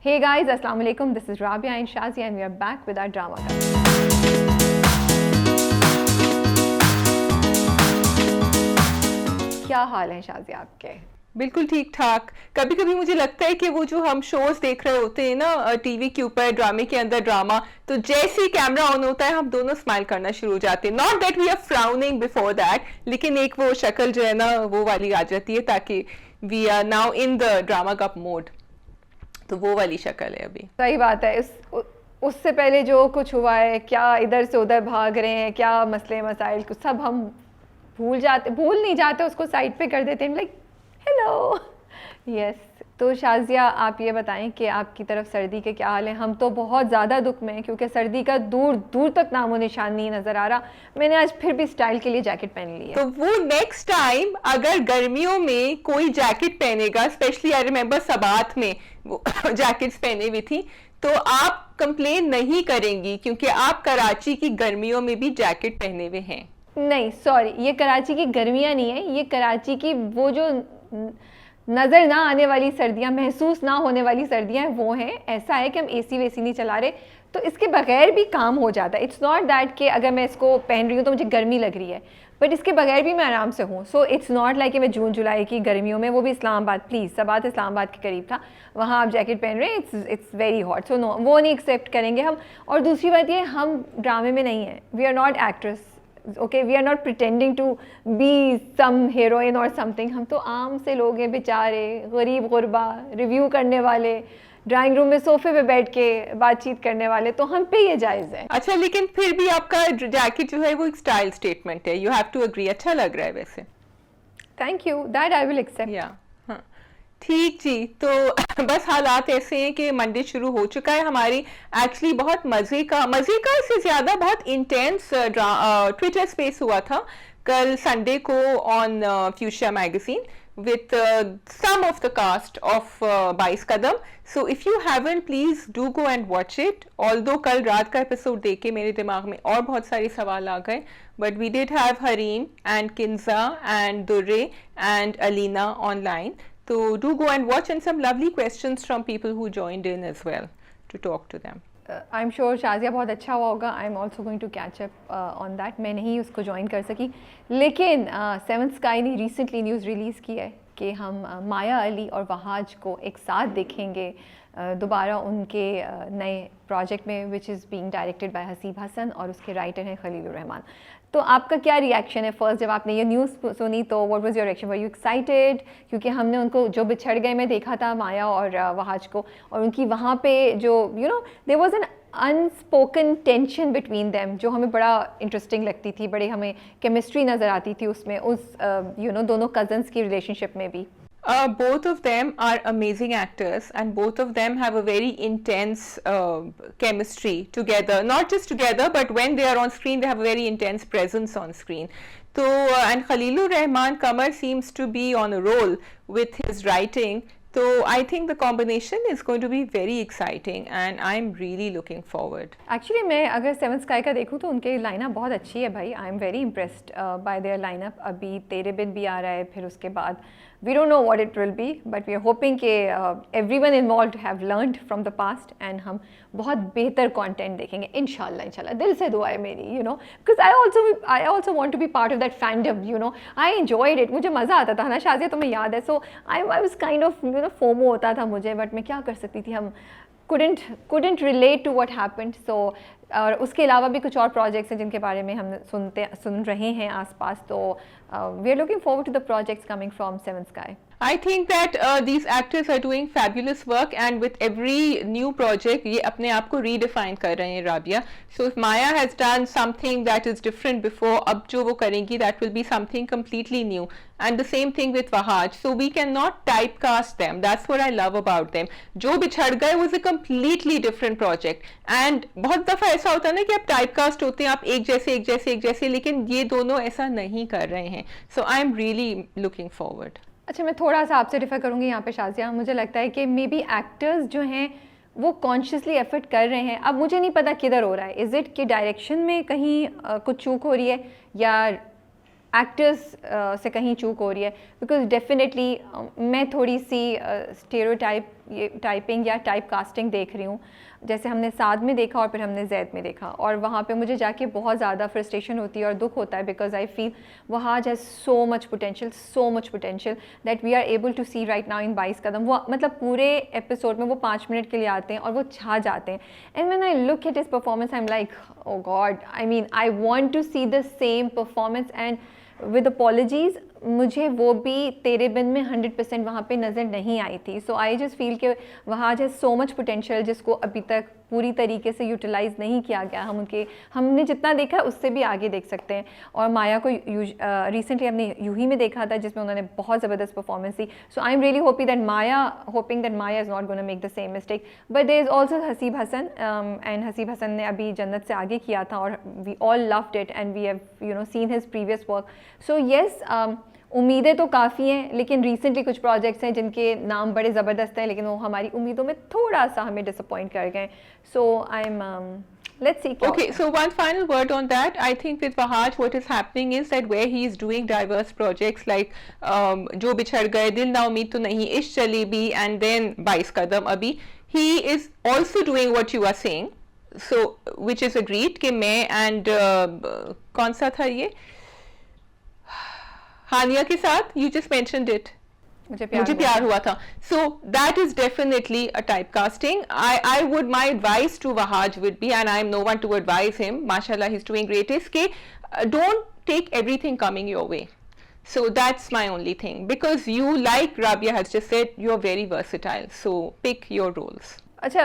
Hey guys, Assalamu alaikum. This is Rabia and Shazia and we are back with our drama club. क्या हाल है शाजिया आपके? बिल्कुल ठीक ठाक। कभी कभी मुझे लगता है कि वो जो हम शोज देख रहे होते हैं ना टीवी के ऊपर, ड्रामे के अंदर ड्रामा, तो जैसे ही कैमरा ऑन होता है हम दोनों स्माइल करना शुरू हो जाते हैं। Not that we are frowning before that, लेकिन एक वो शक्ल जो है ना वो वाली आ जाती है, ताकि we are now in the drama cup mode. तो वो वाली शक्ल है अभी। सही बात है। उससे पहले जो कुछ हुआ है, क्या इधर से उधर भाग रहे हैं, क्या मसले मसाइल, कुछ सब हम भूल नहीं जाते, उसको साइड पे कर देते हैं, लाइक हेलो यस। तो शाजिया आप ये बताएं कि आपकी तरफ सर्दी के क्या हाल है? हम तो बहुत ज़्यादा दुख में हैं क्योंकि सर्दी का दूर दूर तक नामो निशान नहीं नज़र आ रहा। मैंने आज फिर भी स्टाइल के लिए जैकेट पहन ली है। तो वो नेक्स्ट टाइम अगर गर्मियों में कोई जैकेट पहनेगा, स्पेशली आई रिमेम्बर सबात में वो जैकेट्स पहने हुई थी, तो आप कंप्लेन नहीं करेंगी क्योंकि आप कराची की गर्मियों में भी जैकेट पहने हुए हैं। नहीं सॉरी, ये कराची की गर्मियाँ नहीं है, ये कराची की वो जो नज़र ना आने वाली सर्दियाँ, महसूस ना होने वाली सर्दियाँ वो हैं। ऐसा है कि हम एसी वेसी नहीं चला रहे, तो इसके बगैर भी काम हो जाता है। इट्स नॉट दैट कि अगर मैं इसको पहन रही हूँ तो मुझे गर्मी लग रही है, बट इसके बगैर भी मैं आराम से हूँ। सो इट्स नॉट लाइक कि मैं जून जुलाई की गर्मियों में, वो भी इस्लामाबाद, प्लीज़ सबात इस्लामाबाद के करीब था, वहाँ आप जैकेट पहन रहे हैं, it's very hot. So no, वो नहीं एक्सेप्ट करेंगे हम। और दूसरी बात ये, हम ड्रामे में नहीं हैं, we are not actress, okay, we are not pretending to be some heroine और समथिंग। हम तो आम से लोग हैं बेचारे, गरीब गुरबा, रिव्यू करने वाले, ड्राइंग रूम में सोफे पे बैठ के बातचीत करने वाले, तो हम पे ये जायज़ है। अच्छा, लेकिन फिर भी आपका जैकेट जो है वो एक स्टाइल स्टेटमेंट है, यू हैव टू एग्री। अच्छा लग रहा है वैसे। Thank you, that I will accept. या हाँ, ठीक जी। तो बस हालात ऐसे हैं कि मंडे शुरू हो चुका है हमारी। एक्चुअली बहुत मजे का से ज्यादा बहुत इंटेंस ट्विटर स्पेस हुआ था कल संडे को on future magazine with some of the cast of 22 Kadam. So if you haven't, please do go and watch it. Although कल रात का एपिसोड देख के मेरे दिमाग में और बहुत सारे सवाल आ गए, but we did have Hareen and Kinza and Durre and Alina online. So do go and watch, and some lovely questions from people who joined in as well to talk to them. I am sure Shazia बहुत अच्छा हुआ होगा। I am also going to catch up on that. मैं नहीं उसको join कर सकी, लेकिन सेवन स्काई ने रिसेंटली न्यूज़ रिलीज़ की है कि हम माया अली और वहाज को एक साथ देखेंगे दोबारा उनके नए प्रोजेक्ट में, which is being directed by Haseeb Hasan और उसके राइटर हैं खलीलुर रहमान। तो आपका क्या रिएक्शन है फर्स्ट जब आपने ये न्यूज़ सुनी? तो what was your reaction? Were you excited? क्योंकि हमने उनको जो बिछड़ गए में देखा था, माया और वहाज को, और उनकी वहाँ पे जो there was an unspoken tension between them जो हमें बड़ा इंटरेस्टिंग लगती थी, बड़ी हमें केमिस्ट्री नज़र आती थी उसमें, उस दोनों कज़न्स की रिलेशनशिप में भी। Both of them are amazing actors, and both of them have a very intense chemistry together. Not just together, but when they are on screen, they have a very intense presence on screen. So, and Khalilur Rahman Kamar seems to be on a roll with his writing. So I think the combination is going to be very exciting, and I'm really looking forward. Actually, मैं अगर seven sky का देखूँ तो उनके lineup बहुत अच्छी है भाई। I am very impressed by there lineup. अभी तेरे बिन भी आ रहा है, फिर उसके बाद we don't know what it will be, but we are hoping कि everyone involved have learned from the past and हम बहुत बेहतर content देखेंगे इंशाल्लाह। इंशाल्लाह दिल से दुआ है मेरी, because I also want to be part of that fandom, I enjoyed it। मुझे मज़ा आता था ना शाजिया, तुम्हें याद है? So I was kind of FOMO होता था मुझे, but मैं क्या कर सकती थी, हम couldn't relate to what happened। So और उसके अलावा भी कुछ और प्रोजेक्ट्स हैं जिनके बारे में हम सुन रहे हैं आसपास। तो we are looking forward to the projects coming from seven sky. I think that these actors are doing fabulous work, and with every new project ये अपने आप को redefine कर रहे हैं Rabia. So if Maya has done something that is different before, अब जो वो करेंगी that will be something completely new, and the same thing with Wahaj. So we cannot typecast them. That's what I love about them. जो बिछड़ गए was a completely different project, and बहुत दफ़ा ऐसा होता है ना कि आप typecast होते हैं, आप एक जैसे, लेकिन ये दोनों ऐसा नहीं कर रहे हैं। So I am really looking forward. अच्छा, मैं थोड़ा सा आपसे डिफ़र करूँगी यहाँ पे शाजिया। मुझे लगता है कि मे बी एक्टर्स जो हैं वो कॉन्शियसली एफर्ट कर रहे हैं। अब मुझे नहीं पता किधर हो रहा है, इज़ इट कि डायरेक्शन में कहीं कुछ चूक हो रही है या एक्टर्स से कहीं चूक हो रही है, बिकॉज डेफिनेटली मैं थोड़ी सी स्टेरियोटाइप ये टाइपिंग या टाइप कास्टिंग देख रही हूँ, जैसे हमने साद में देखा और फिर हमने जैद में देखा, और वहाँ पे मुझे जाके बहुत ज़्यादा फ्रस्ट्रेशन होती है और दुख होता है, because I feel Wahaj has so much potential that we are able to see right now in 22 Qadam. वो मतलब पूरे एपिसोड में वो 5 मिनट के लिए आते हैं और वो छा जाते हैं, and when I look at his performance I am like oh God, I mean I want to see the same performance, and with apologies मुझे वो भी तेरे बिन में 100% वहाँ पे नज़र नहीं आई थी। सो आई जस्ट फील कि वहाँ जो सो मच पोटेंशियल जिसको अभी तक पूरी तरीके से यूटिलाइज़ नहीं किया गया, हमने जितना देखा है उससे भी आगे देख सकते हैं। और माया को रिसेंटली हमने यूही में देखा था जिसमें उन्होंने बहुत ज़बरदस्त परफॉर्मेंस दी। So I am really hoping that Maya is not gonna make the same mistake, but there is also Haseeb Hasan, and Haseeb Hasan ने अभी जन्नत से आगे किया था और we all loved it and we have seen his previous work. So yes, उम्मीदें तो काफ़ी हैं, लेकिन रिसेंटली कुछ प्रोजेक्ट्स हैं जिनके नाम बड़े ज़बरदस्त हैं, लेकिन वो हमारी उम्मीदों में थोड़ा सा हमें डिसअपॉइंट कर गए। So I am let's see. Okay, so one final word on that. I think with Wahaj, what is happening is that where he is doing diverse projects like Jo Bichhad Gaye, Dil Na Umeed To Nahi, Ishq Chali Bhi, and then 22 Kadam Abhi, he is also doing what you are saying. So, which is agreed कि मैं and कौन सा था ये? हानिया के साथ, you just mentioned it. मुझे प्यार हुआ था. So that is definitely a typecasting. I would, my advice to Wahaj would be, and I am no one to advise him, mashallah he's doing great, is कि don't take everything coming your way. So that's my only thing, because you, like Rabia has just said, you're very versatile, so pick your roles. अच्छा,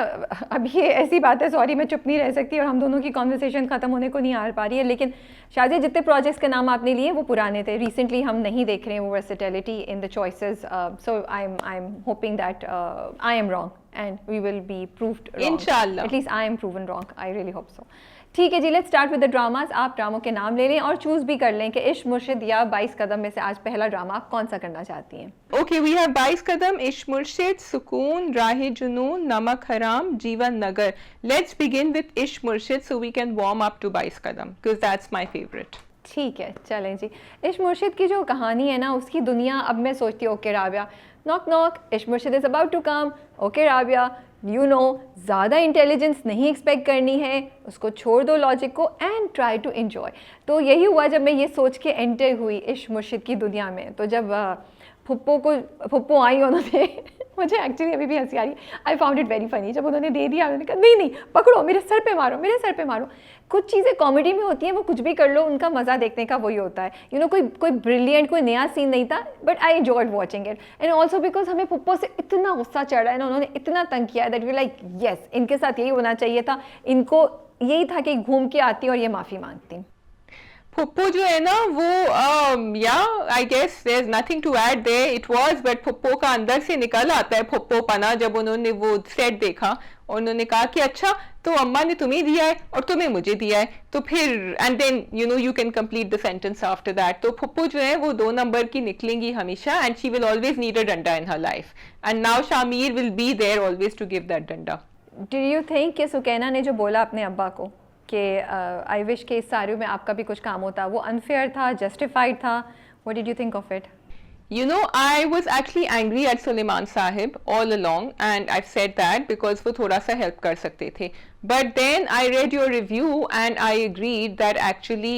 अब ये ऐसी बात है, sorry मैं चुप नहीं रह सकती और हम दोनों की कॉन्वर्सेशन ख़त्म होने को नहीं आ पा रही है, लेकिन शायद जितने प्रोजेक्ट्स के नाम आपने लिए वो पुराने थे, रिसेंटली हम नहीं देख रहे हैं वो versatility in the choices. So I am hoping that I am wrong and we will be proved wrong, इंशाल्लाह, at least I am proven wrong, I really hope so. ठीक है जी, let's start with the dramas. आप ड्रामों के नाम ले लें और चूज़ भी कर लें कि इश्क मुर्शिद या 22 कदम में से आज पहला ड्रामा आप कौन सा करना चाहती हैं। ओके, वी हैव 22 कदम, इश्क मुर्शिद, सुकून, राहे जुनून, नमक हराम, जीवन नगर। Let's begin with Ishq Murshid so we can warm up to 22 Qadam, because that's my favourite. ठीक है, चलें जी। इश्क मुर्शिद की जो कहानी है ना, उसकी दुनिया, अब मैं सोचती हूँ okay Rabia, knock knock, Ishq Murshid is about to come, okay Rabia, you know, ज़्यादा इंटेलिजेंस नहीं एक्सपेक्ट करनी है, उसको छोड़ दो लॉजिक को एंड ट्राई टू इन्जॉय। तो यही हुआ जब मैं ये सोच के एंटर हुई इश्क मुर्शिद की दुनिया में। तो जब फुप्पो आई उन्होंने मुझे एक्चुअली अभी भी हंसी आ रही, आई फाउंड इट वेरी फनी। जब उन्होंने दे दिया, उन्होंने कहा नहीं पकड़ो, मेरे सर पे मारो, मेरे सर पे मारो। कुछ चीज़ें कॉमेडी में होती हैं, वो कुछ भी कर लो, उनका मज़ा देखने का वही होता है। यू नो, कोई ब्रिलियंट, कोई नया सीन नहीं था, but I enjoyed watching it. And also because हमें पुप्पो से इतना गुस्सा चढ़ा है ना, उन्होंने इतना तंग किया है दैट वी लाइक येस, इनके साथ यही होना चाहिए था, इनको यही था कि घूम के आती और ये माफ़ी मांगती। फुप्पो जो है ना वो या I guess there is nothing to add there, it was, but फुप्पो का अंदर से निकल आता है फुप्पो पना। जब उन्होंने वो सेट देखा और उन्होंने कहा कि अच्छा तो अम्मा ने तुम्हें दिया है और तुम्हें मुझे दिया है, तो फिर and then you know you can complete the sentence after that. तो फुप्पो जो है वो 2 नंबर की निकलेंगी हमेशा, and she will always need a डंडा in her life, and now Shamir will be there always to give that डंडा। डू यू थिंक कि सुकैना ने जो बोला अपने अब्बा को कि आई विश के इस सारियों में आपका भी कुछ काम होता, वो अनफेयर था, जस्टिफाइड था? What did you think of it? You know, I was actually angry at Sulaiman Sahib all along, and I've said that because वो थोड़ा सा help कर सकते थे. But then I read your review and I agreed that actually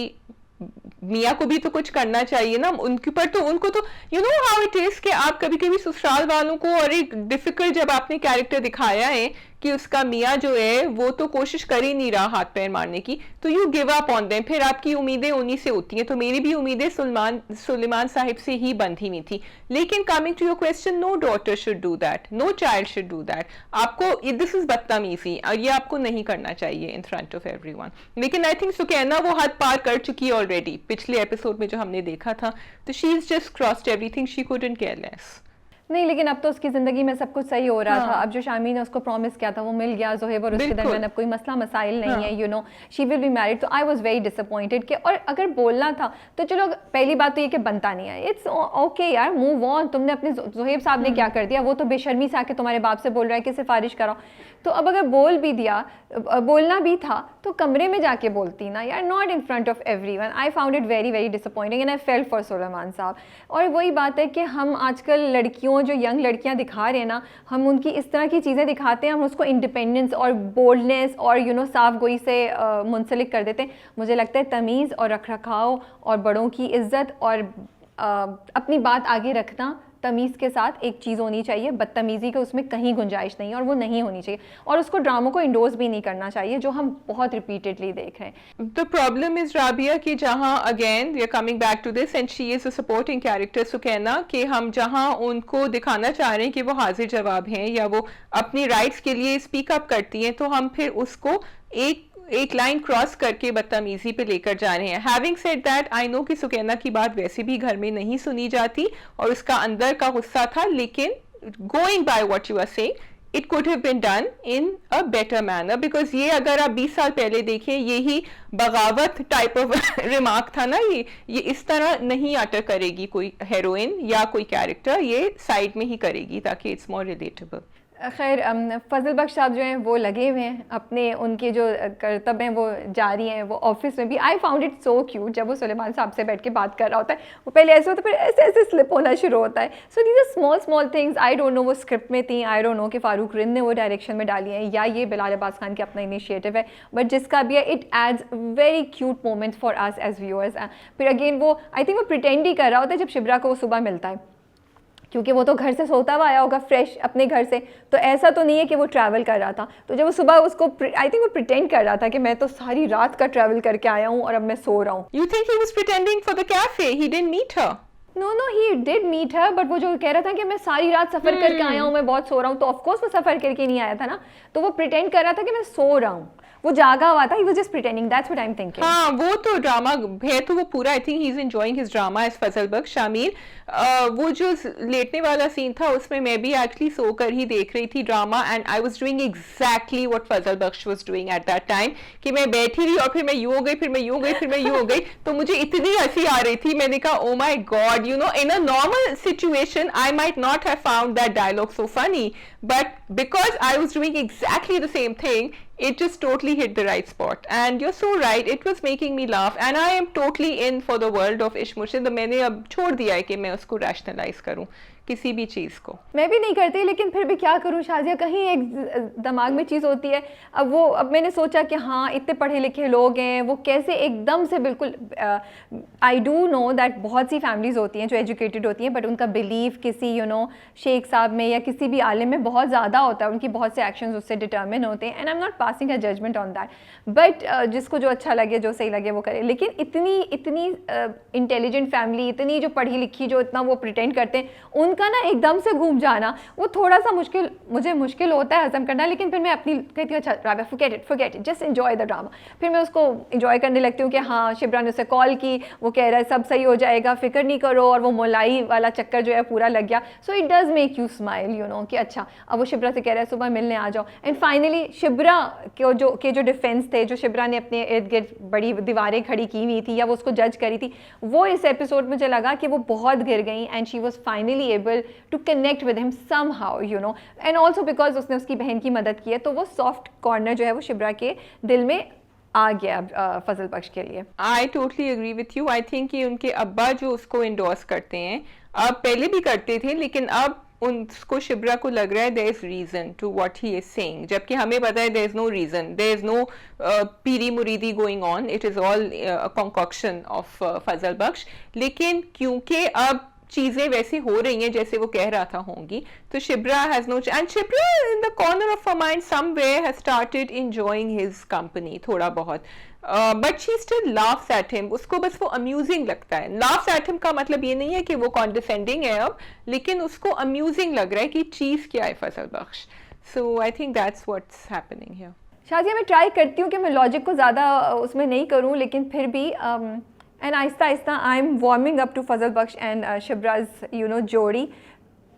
मियाँ को भी तो कुछ करना चाहिए ना, उनके ऊपर तो, उनको तो you know how it is कि आप कभी कभी ससुराल वालों को, और एक डिफिकल्ट जब आपने कैरेक्टर दिखाया है कि उसका मियाँ जो है वो तो कोशिश कर ही नहीं रहा हाथ पैर मारने की, तो you give up on them, फिर आपकी उम्मीदें उन्हीं से होती हैं। तो मेरी भी उम्मीदें सुलेमान साहिब से ही बंधी हुई थी। लेकिन coming to your question, no daughter should do that, no child should do that. आपको दिस इज बदतमीजी और ये आपको नहीं करना चाहिए इन फ्रंट ऑफ एवरीवन। लेकिन आई थिंक सुकैना वो हद पार कर चुकी है ऑलरेडी। पिछले एपिसोड में जो हमने देखा था, तो she is just crossed everything, she couldn't care less. नहीं, लेकिन अब तो उसकी ज़िंदगी में सब कुछ सही हो रहा था। अब जो शामी ने उसको प्रॉमिस किया था वो मिल गया, ज़ोहेब और उसके दरमियान अब कोई मसला मसाइल नहीं है, you know, she will be married. तो आई वाज वेरी डिसअपॉइंटेड कि, और अगर बोलना था तो चलो, पहली बात तो ये कि बनता नहीं है, इट्स ओके यार, मूव ऑन। तुमने अपने ज़ोहेब साहब ने क्या कर दिया, वो तो बेशर्मी से आके तुम्हारे बाप से बोल रहा है कि सिफारिश कराओ। तो अब अगर बोल भी दिया, बोलना भी था, तो कमरे में जाके बोलती ना यार, not in front of everyone. I found it very very disappointing and I felt for Suleman Sahab. और वही बात है कि हम आजकल लड़कियों वो जो यंग लड़कियां दिखा रहे हैं ना, हम उनकी इस तरह की चीज़ें दिखाते हैं, हम उसको इंडिपेंडेंस और बोल्डनेस और साफ गोई से मुंसलिक कर देते हैं। मुझे लगता है तमीज़ और रखरखाव और बड़ों की इज़्ज़त और अपनी बात आगे रखना तमीज़ के साथ एक चीज़ होनी चाहिए, बदतमीज़ी का उसमें कहीं गुंजाइश नहीं है और वो नहीं होनी चाहिए, और उसको ड्रामों को इंडोर्स भी नहीं करना चाहिए जो हम बहुत रिपीटेडली देख रहे हैं। The problem is राबिया कि जहाँ again we are coming back to this and she is a supporting character Sukaina, कि हम जहाँ उनको दिखाना चाह रहे हैं कि वो हाजिर जवाब हैं या वो अपनी राइट्स के लिए स्पीक अप करती हैं, तो हम फिर उसको एक लाइन क्रॉस करके बदतमीजी पे लेकर जा रहे हैं। Having said that, I know कि सुकैना की बात वैसे भी घर में नहीं सुनी जाती और उसका अंदर का गुस्सा था, लेकिन going by what you are saying, it could have been done in a better manner, because ये अगर आप 20 साल पहले देखें, यही बगावत टाइप ऑफ रिमार्क था ना, ये इस तरह नहीं अटर करेगी कोई हीरोइन या कोई कैरेक्टर, ये साइड में ही करेगी ताकि इट्स मोर रिलेटेबल। खैर फजल बख्श साहब जो हैं वो लगे हुए हैं अपने, उनके जो करतब हैं वो जारी हैं। वो ऑफिस में भी आई फाउंड इट सो क्यूट, जब वो सुलेमान साहब से बैठ के बात कर रहा होता है, वो पहले ऐसे होता है फिर ऐसे ऐसे स्लिप होना शुरू होता है। So these are small small things, I don't know वो स्क्रिप्ट में थी, आई डोंट नो कि फारूक रिंद ने वो डायरेक्शन में डाली है या ये बिलाल अब्बास खान की अपना इनिशिएटिव है, बट जिसका भी है it adds very cute moments for us as viewers. फिर अगेन वो आई थिंक वो प्रिटेंड ही कर रहा होता है जब शिब्रा को वो सुबह मिलता है, क्योंकि वो तो घर से सोता हुआ आया होगा फ्रेश अपने घर से, तो ऐसा तो नहीं है कि वो ट्रैवल कर रहा था। तो जब वो सुबह उसको आई थिंक वो प्रिटेंड कर रहा था कि मैं तो सारी रात का ट्रैवल करके आया हूँ और अब मैं सो रहा हूँ। You think he was pretending for the cafe? He didn't meet her. No he did meet her, but वो जो कह रहा था कि मैं सारी रात सफ़र करके आया हूँ, मैं बहुत सो रहा हूँ, तो ऑफकोर्स वो सफ़र करके नहीं आया था ना, तो वो प्रिटेंड कर रहा था कि मैं सो रहा हूँ, वो जागा हुआ था, he was just pretending, that's what I'm thinking। हाँ, वो तो ड्रामा है, तो वो पूरा I think he is enjoying his drama as Fazal Bakhsh. Shamir, वो जो लेटने वाला सीन था उसमें मैं भी एक्चुअली सोकर ही देख रही थी drama, and I was doing exactly what Fazal Bakhsh was doing at that time, कि मैं बैठी रही और फिर मैं यूं हो गई, फिर मैं यूं हो गई, फिर मैं यूं हो गई, तो मुझे इतनी हंसी आ रही थी, मैंने कहा oh my God, you know in a normal situation I might not have found that dialogue so funny, but because I was doing exactly the same thing, it just totally hit the right spot. And you're so right, it was making me laugh, and I am totally in for the world of Ish Murshid। तो मैंने अब छोड़ दिया है कि मैं उसको rationalize करूं किसी भी चीज़ को। मैं भी नहीं करती, लेकिन फिर भी क्या करूं शाजिया, कहीं एक दिमाग में चीज़ होती है। अब मैंने सोचा कि हाँ इतने पढ़े लिखे लोग हैं, वो कैसे एकदम से बिल्कुल, आई डू नो दैट बहुत सी फैमिलीज़ होती हैं जो एजुकेटेड होती हैं, बट उनका बिलीव किसी शेख साहब में या किसी भी आलिम में बहुत ज़्यादा होता है, उनकी बहुत से एक्शंस उससे डिटर्मिन होते हैं, and I am not passing a judgement on that, but जिसको जो अच्छा लगे, जो सही लगे वो करे। लेकिन इतनी इंटेलिजेंट फैमिली, इतनी जो पढ़ी लिखी, जो इतना वो प्रिटेंड करते हैं, उनका ना एकदम से घूम जाना वो थोड़ा सा मुझे मुश्किल होता है हजम करना। लेकिन फिर मैं अपनी कहती हूँ अच्छा Rabia forget it, just enjoy the drama. फिर मैं उसको एंजॉय करने लगती हूँ कि हाँ शिब्रा ने उसे कॉल की, वो कह रहा है सब सही हो जाएगा, फिक्र नहीं करो, और वो मोलाई वाला चक्कर जो है पूरा लग गया। So it does make you smile, you know कि अच्छा अब वो शिब्रा से कह रहा है सुबह मिलने आ जाओ। एंड फाइनली शिब्रा के जो डिफेंस थे, जो शिब्रा ने अपने इर्द गिर्द बड़ी दीवारें खड़ी की हुई थी या वो उसको जज करी थी, वो इस एपिसोड मुझे लगा कि वो बहुत गिर गई, and she was finally able to connect with him somehow, you know, and also because उसने उसकी बहन की मदद की है, तो वो सॉफ्ट कॉर्नर जो है वो शिब्रा के दिल में आ गया फजल बख्श के लिए। I totally agree with you. I think कि उनके अब्बा जो उसको इंडोर्स करते हैं, अब पहले भी करते थे, लेकिन अब उनको शिब्रा को लग रहा है there is reason to what he is saying, जबकि हमें पता है there is no reason, there is no पीरी मुरीदी going on, it is all concoction of Fazal Bakhsh. लेकिन क्योंकि अब चीजें वैसी हो रही हैं जैसे वो कह रहा था होंगी, तो Shibra has no, and Shibra in the corner of her mind somewhere has started enjoying his company थोड़ा बहुत, but she still laughs at him, उसको बस वो अम्यूजिंग लगता है। लाफ्स एट हिम का मतलब ये नहीं है कि वो कॉन्डिसेंडिंग है अब, लेकिन उसको अम्यूजिंग लग रहा है कि चीज क्या है Fazal Bakhsh. So I think that's what's happening here. Shazia मैं ट्राई करती हूँ कि मैं लॉजिक को ज़्यादा उसमें नहीं करूँ, लेकिन फिर भी एंड आहिस्ता आहिस्ता I am warming up to Fazal Bakhsh and Shibraz जोड़ी।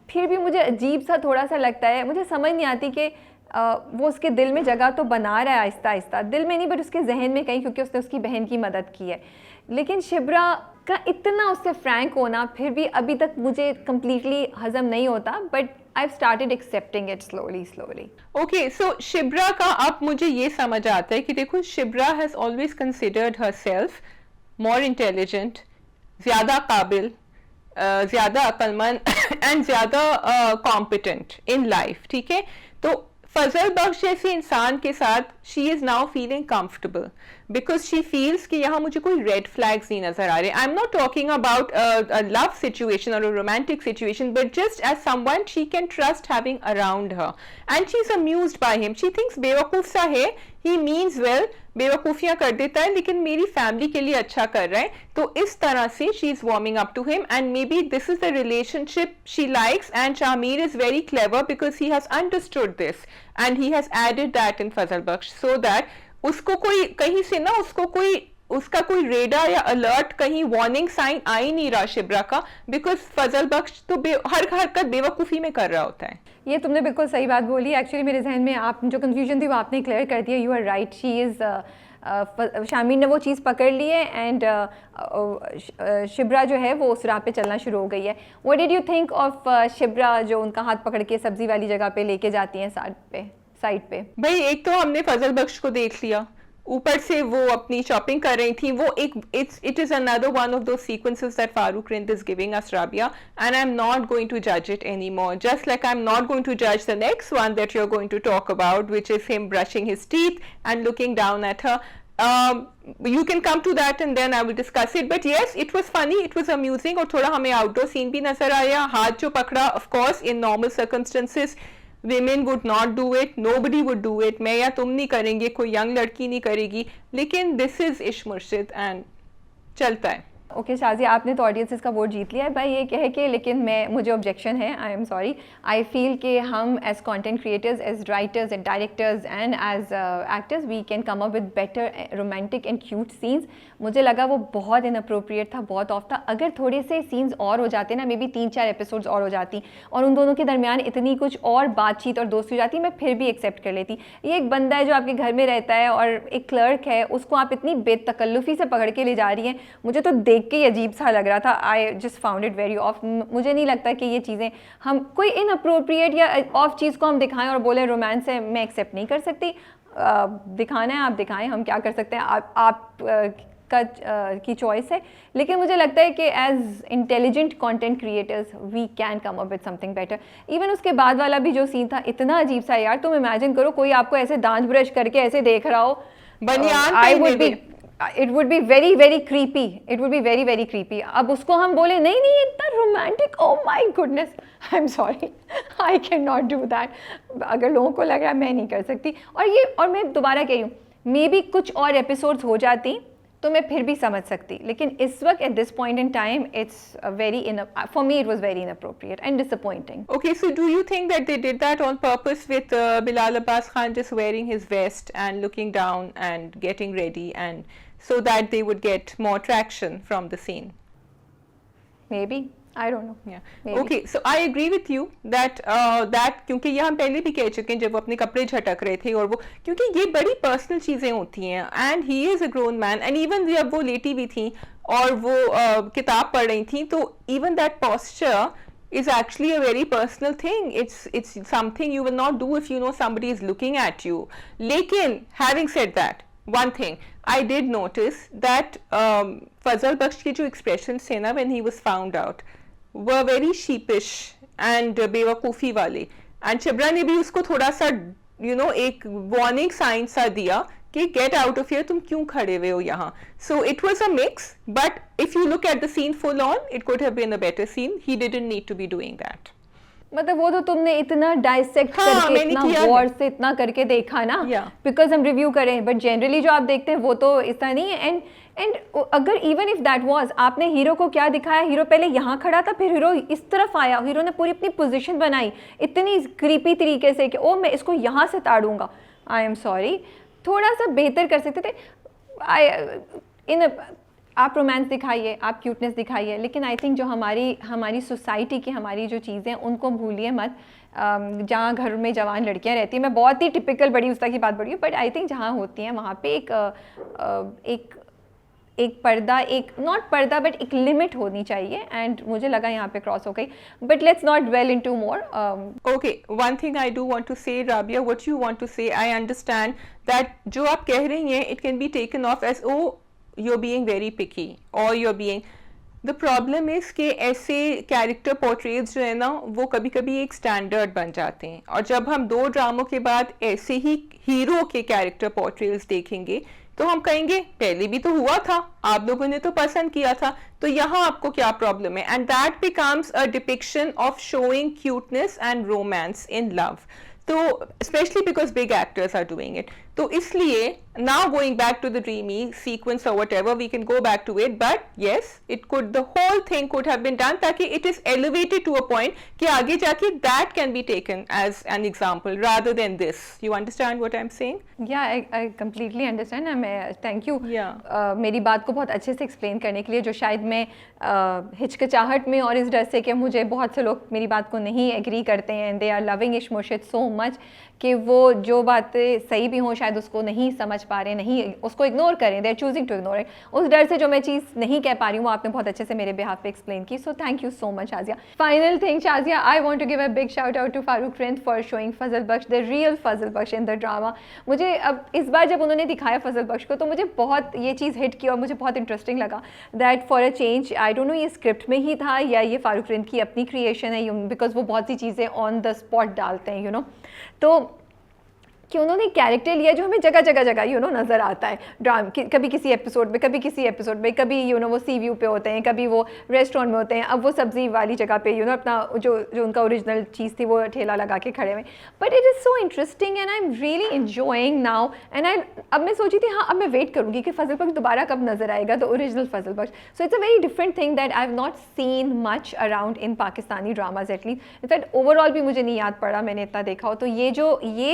फिर भी मुझे अजीब सा थोड़ा सा लगता है, मुझे समझ नहीं आती कि वो उसके दिल में जगह तो बना रहा है आहिस्ता आहिस्ता, दिल में नहीं बट उसके जहन में कहीं, क्योंकि उसने उसकी बहन की मदद की है। लेकिन शिब्रा का इतना उससे फ्रैंक होना फिर भी अभी तक मुझे कम्प्लीटली हजम नहीं होता, but I've started accepting it slowly. Okay, so Shibra का अब मुझे ये समझ आता है कि देखो Shibra has always considered herself more intelligent, ज़्यादा काबिल, ज्यादा अक्लमंद एंड ज्यादा कॉम्पिटेंट इन लाइफ, ठीक है। तो फजल बख्श जैसे इंसान के साथ she is now feeling comfortable because she feels कि यहाँ मुझे कोई रेड फ्लैग्स नहीं नजर आ रहे। I am not talking about a love situation और a romantic situation, but just as someone she can trust having around her and she is amused by him. She thinks बेवकूफ सा है, ही means well, बेवकूफियां कर देता है लेकिन मेरी family के लिए अच्छा कर रहा है। तो इस तरह से she is warming up to him and maybe this is the relationship she likes and Shamir is very clever because he has understood this and he has added that in Fazal Bakhsh so that उसको कोई कहीं से ना उसको कोई उसका कोई रेडा या अलर्ट कहीं वार्निंग साइन आ ही नहीं रहा शिब्रा का, बिकॉज फजल बख्श तो हर हरकत बेवकूफ़ी में कर रहा होता है। ये तुमने बिल्कुल सही बात बोली। एक्चुअली मेरे जहन में आप जो कंफ्यूजन थी वो आपने क्लियर कर दिया। You are right, she is Shamir ने वो चीज़ पकड़ ली है एंड शिब्रा जो है वो उस राह पे चलना शुरू हो गई है। What did you think of Shibra जो उनका हाथ पकड़ के सब्जी वाली जगह पे लेके जाती हैं साइड पे? भाई एक तो हमने फजल बख्श को देख लिया, ऊपर से वो अपनी शॉपिंग कर रही थी, वो एक it is another one of those sequences that Farooq Rind is giving us Rabia and I am not going to जज it any more, just like I am not going to जज the next one that you are going to talk about which is him brushing his teeth and looking down at her. You can come to that and then I will discuss it, but yes, it was funny, it was amusing और थोड़ा हमें outdoor scene भी नजर आया। हाथ जो पकड़ा, of course in normal circumstances women would not do it, nobody would do it, मैं या तुम नहीं करेंगे, कोई यंग लड़की नहीं करेगी, लेकिन this is इश्क मुर्शिद एंड चलता है। ओके शाज़िया, आपने तो ऑडियंसेस का वोट जीत लिया है भाई ये कह के, लेकिन मुझे ऑब्जेक्शन है। I am sorry, I feel कि हम as content creators, as writers and directors and as actors we can come up with better romantic and cute scenes. मुझे लगा वो बहुत इनअप्रोप्रिएट था, बहुत ऑफ था। अगर थोड़े से सीन्स और हो जाते ना, मे बी 3-4 एपिसोड्स और हो जाती और उन दोनों के दरमियान इतनी कुछ और बातचीत और दोस्ती हो जाती, मैं फिर भी एक्सेप्ट कर लेती। ये एक बंदा है जो आपके घर में रहता है और एक क्लर्क है, उसको आप इतनी बेतकल्लुफ़ी से पकड़ के ले जा रही हैं, मुझे तो देख के ही अजीब सा लग रहा था। I just found it very of. मुझे नहीं लगता कि ये चीज़ें हम कोई इनअप्रोप्रिएट या ऑफ चीज़ को हम दिखाएं और बोले रोमांस है, मैं एक्सेप्ट नहीं कर सकती। दिखाना है आप दिखाएं, हम क्या कर सकते हैं, आप की चॉइस है। लेकिन मुझे लगता है कि as intelligent content creators we can come up with something better. Even उसके बाद वाला भी जो सीन था इतना अजीब सा यार, तुम इमेजिन करो कोई आपको ऐसे दांत ब्रश करके ऐसे देख रहा हो, it would be very very creepy, it would be very very creepy। अब उसको हम बोले नहीं नहीं इतना romantic, oh my goodness, I'm sorry, I cannot do that। अगर लोगों को लग रहा है मैं नहीं कर सकती। और मैं दोबारा कह रही हूँ, मे बी कुछ और एपिसोड्स हो जाती तो मैं फिर भी समझ सकती, लेकिन इस वक्त at this point in time it's very for me it was very inappropriate and disappointing. Okay, so do you think that they did that on purpose with Bilal Abbas Khan just wearing his vest and looking down and getting ready, and so that they would get more traction from the scene? Maybe, I don't know. Yeah. Maybe. Okay, so I agree with you that क्योंकि ये हम पहले भी कह चुके हैं जब वो अपने कपड़े झटक रहे थे, और वो क्योंकि ये बड़ी पर्सनल चीज़ें होती हैं and he is a grown man and even जब वो लेटी भी थी और वो किताब पढ़ रही थी, तो even that posture is actually a very personal thing. It's something you will not do if you know somebody is looking at you. लेकिन having said that, one thing I did notice that फजल बख्श के जो expressions थे ना when he was found out were very sheepish and बेवकूफ़ी वाले, and Shibra ने भी उसको थोड़ा सा एक warning sign सा दिया कि गेट आउट ऑफ हियर, तुम क्यों खड़े हुए हो यहाँ। So it was a mix, but if you look at the scene full on it could have been a better scene. He didn't need to be doing that. मतलब वो तो तुमने इतना डाइसेक्ट करके इतना गौर से इतना करके देखा ना, बिकॉज हम रिव्यू करें, बट जनरली जो आप देखते हैं वो तो इतना नहीं है। एंड अगर इवन इफ दैट वाज, आपने हीरो को क्या दिखाया, हीरो पहले यहाँ खड़ा था, फिर हीरो इस तरफ आया, हीरो ने पूरी अपनी पोजीशन बनाई इतनी क्रीपी तरीके से कि ओ मैं इसको यहाँ से ताड़ूंगा। आई एम सॉरी, थोड़ा सा बेहतर कर सकते थे। आप रोमांस दिखाइए, आप क्यूटनेस दिखाइए, लेकिन आई थिंक जो हमारी सोसाइटी की हमारी जो चीज़ें हैं उनको भूलिए मत। जहाँ घर में जवान लड़कियाँ रहती हैं, मैं बहुत ही टिपिकल बड़ी उस्ता की बात बड़ी हूँ, बट आई थिंक जहाँ होती हैं वहाँ पे एक पर्दा, एक नॉट पर्दा बट एक लिमिट होनी चाहिए, एंड मुझे लगा यहाँ पे क्रॉस हो गई। But let's not dwell into more. Okay, one thing I do want to say, Rabia, what you want to say, I understand that जो आप कह रही हैं it can be taken off as oh you're being very picky or you're being, the problem is कि ऐसे character portrays जो है ना वो कभी कभी एक स्टैंडर्ड बन जाते हैं, और जब हम 2 ड्रामों के बाद ऐसे ही हीरो के कैरेक्टर पोर्ट्रेज देखेंगे तो हम कहेंगे पहले भी तो हुआ था, आप लोगों ने तो पसंद किया था, तो यहाँ आपको क्या प्रॉब्लम है? And that becomes a depiction of showing cuteness and romance in love. तो specially because big actors are doing it, तो इसलिए now going back to the dreamy sequence और whatever we can go back to it, but yes it could, the whole thing could have been done ताकि it is elevated to a point कि आगे जाके that can be taken as an example rather than this. You understand what I am saying? Yeah I completely understand. मैं thank you Yeah. मेरी बात को बहुत अच्छे से एक्सप्लेन करने के लिए, जो शायद मैं हिचकिचाहट में और इस डर से कि मुझे बहुत से लोग मेरी बात को नहीं एग्री करते हैं, दे आर लविंग इश मुर्शिद सो मच कि वो जो बातें सही भी हों शायद उसको नहीं समझ पा रहे, नहीं उसको इग्नोर करें, they are choosing to ignore it. उस डर से जो मैं चीज़ नहीं कह पा रही हूँ वो आपने बहुत अच्छे से मेरे बिहाफ पे एक्सप्लेन की, so thank you so much Shazia. Final thing Shazia, I want to give a big shout out to Farooq Rind for showing Fazal Bakhsh, the real Fazal Bakhsh in the drama. मुझे अब इस बार जब उन्होंने दिखाया फजल बख्श को तो मुझे बहुत ये चीज़ हिट की और मुझे बहुत इंटरेस्टिंग लगा that for a change, I don't no ये स्क्रिप्ट में ही था या ये फारूक रिंद की अपनी क्रिएशन है, बिकॉज वो बहुत सी चीज़ें ऑन द स्पॉट डालते हैं, यू नो, तो कि उन्होंने कैरेक्टर लिया जो हमें जगह जगह जगह नज़र आता है ड्राम, कभी किसी एपिसोड में, कभी किसी एपिसोड में, कभी वो सी व्यू पे होते हैं, कभी वो रेस्टोरेंट में होते हैं, अब वो सब्ज़ी वाली जगह पे अपना जो उनका ओरिजिनल चीज़ थी वो ठेला लगा के खड़े हुए। But it is so interesting and I am really enjoying now and अब मैं सोची थी हाँ अब मैं वेट करूँगी कि फजल बख्श दोबारा कब नज़र आएगा, the original Fazal Bakhsh. So it's a very different thing that I have not seen much around in Pakistani dramas at least, in fact overall भी मुझे नहीं याद पड़ा मैंने इतना देखा हो। तो ये